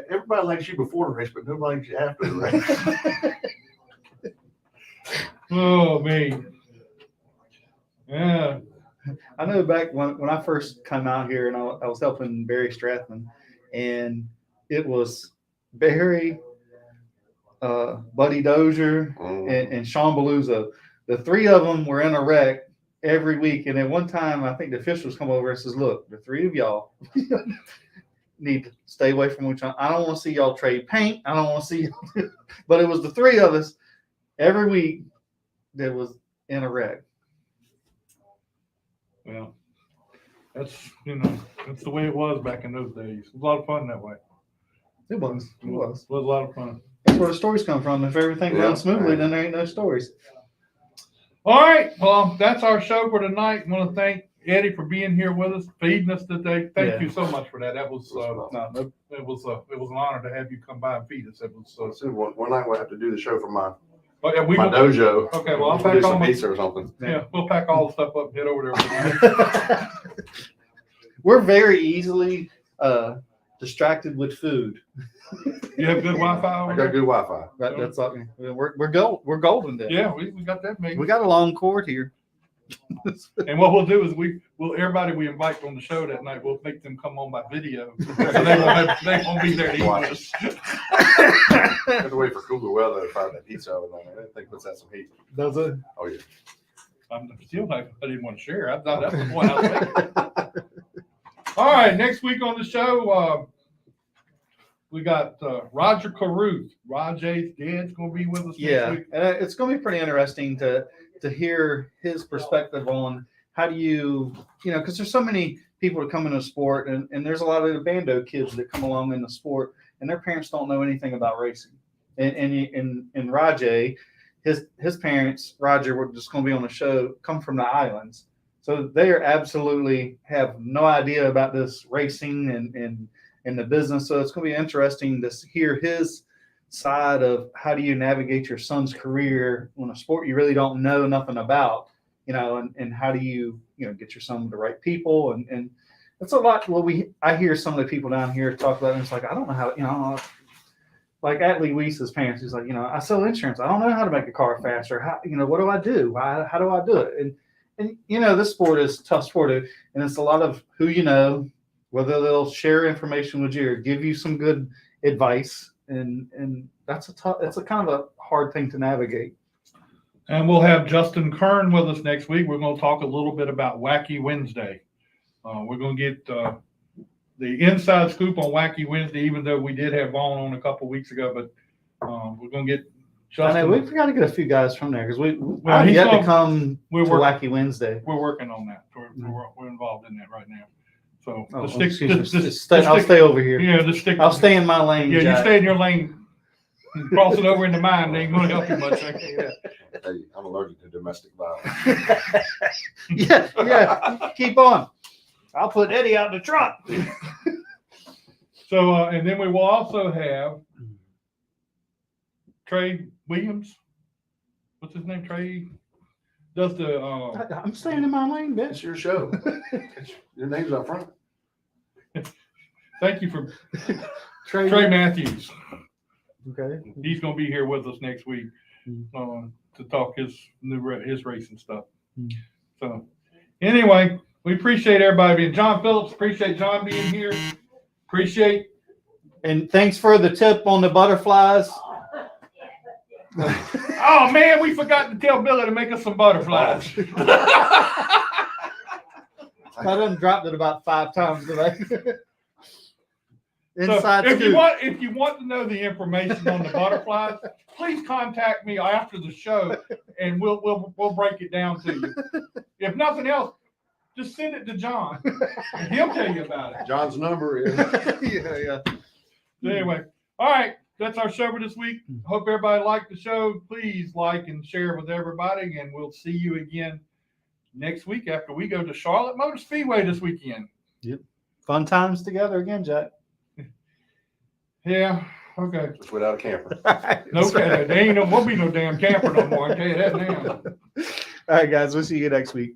everybody likes you before the race, but nobody likes you after the race. Oh man. Yeah. I know back when I first come out here and I was helping Barry Strathman, and it was Barry, Buddy Dozier, and Sean Beluso. The three of them were in a wreck every week. And at one time, I think the officials come over and says, "Look, the three of y'all need to stay away from each other. I don't want to see y'all trade paint. I don't want to see y'all." But it was the three of us every week that was in a wreck. Well, that's the way it was back in those days. It was a lot of fun that way. It was. It was. It was a lot of fun. That's where the stories come from. If everything Yeah. runs smoothly, then there ain't no stories. All right. Well, that's our show for tonight. I want to thank Eddie for being here with us, feeding us today. Thank you so much for that. That was it was an honor to have you come by and feed us. It was So one night we'll have to do the show from my okay, dojo. Okay, well, I'll We'll pack do all some my pizza or something. we'll pack all the stuff up and head over there. We're very easily distracted with food. You have good Wi-Fi I over got there? good Wi-Fi. That's like we're golden then. Yeah, we got that made. We got a long cord here. And what we'll do is everybody we invite on the show that night, we'll make them come on by video. So they won't be there to eat with us. I have to wait for cooler weather to find that pizza oven on there. I think puts out some heat. Does it? Oh yeah. I'm still not, I didn't want to share. I thought that's the point I was making. All right, next week on the show, we got Roger Caruth. Rajay's dad's going to be with us next Yeah, week. it's going to be pretty interesting to hear his perspective on how do you because there's so many people that come into sport, and there's a lot of the bando kids that come along in the sport, and their parents don't know anything about racing. And Rajay, his parents, Roger, were just going to be on the show, come from the islands. So they are absolutely have no idea about this racing and the business. So it's going to be interesting to hear his side of how do you navigate your son's career on a sport you really don't know nothing about, and how do you, get your son with the right people. And it's a lot. Well, I hear some of the people down here talk about it, and it's like, I don't know how, like Atlee Weiss's parents, he's like, I sell insurance. I don't know how to make a car faster. How, what do I do? How do I do it? And this sport is a tough sport, and it's a lot of who whether they'll share information with you or give you some good advice, and it's a kind of a hard thing to navigate. And we'll have Justin Kern with us next week. We're going to talk a little bit about Wacky Wednesday. We're going to get the inside scoop on Wacky Wednesday, even though we did have Vaughn on a couple weeks ago, but we're going to get Justin. I know, we got to get a few guys from there because Well, he's he's yet to gonna- come to we're work- Wacky Wednesday. We're working on that. We're involved in that right now. So Oh, just stick, excuse me. just I'll stick- stay over here. Yeah, just stick. I'll stay in my lane. Yeah, you Jack. stay in your lane. Crossing over into mine ain't going to help you much. Hey, I'm allergic to domestic violence. yeah. Keep on. I'll put Eddie out in the truck. So, and then we will also have Trey Williams. What's his name? Trey does the. I'm staying in my lane, bitch. It's your show. Your name's up front. Thank you for Trey. Trey Matthews. Okay. He's going to be here with us next week to talk his racing stuff. So, anyway, we appreciate everybody being. John Phillips, appreciate John being here. Appreciate. And thanks for the tip on the butterflies. Oh man, we forgot to tell Billy to make us some butterflies. I done dropped it about 5 times today. Inside So scoop. if you want to know the information on the butterflies, please contact me after the show, and we'll break it down to you. If nothing else, just send it to John, and he'll tell you about it. John's number is. yeah. So anyway, all right, that's our show for this week. Hope everybody liked the show. Please like and share with everybody, and we'll see you again next week after we go to Charlotte Motor Speedway this weekend. Fun times together again, Jack. Yeah, okay. Just without a camper. No, there ain't won't be no damn camper no more. I tell you that now. All right, guys. We'll see you next week.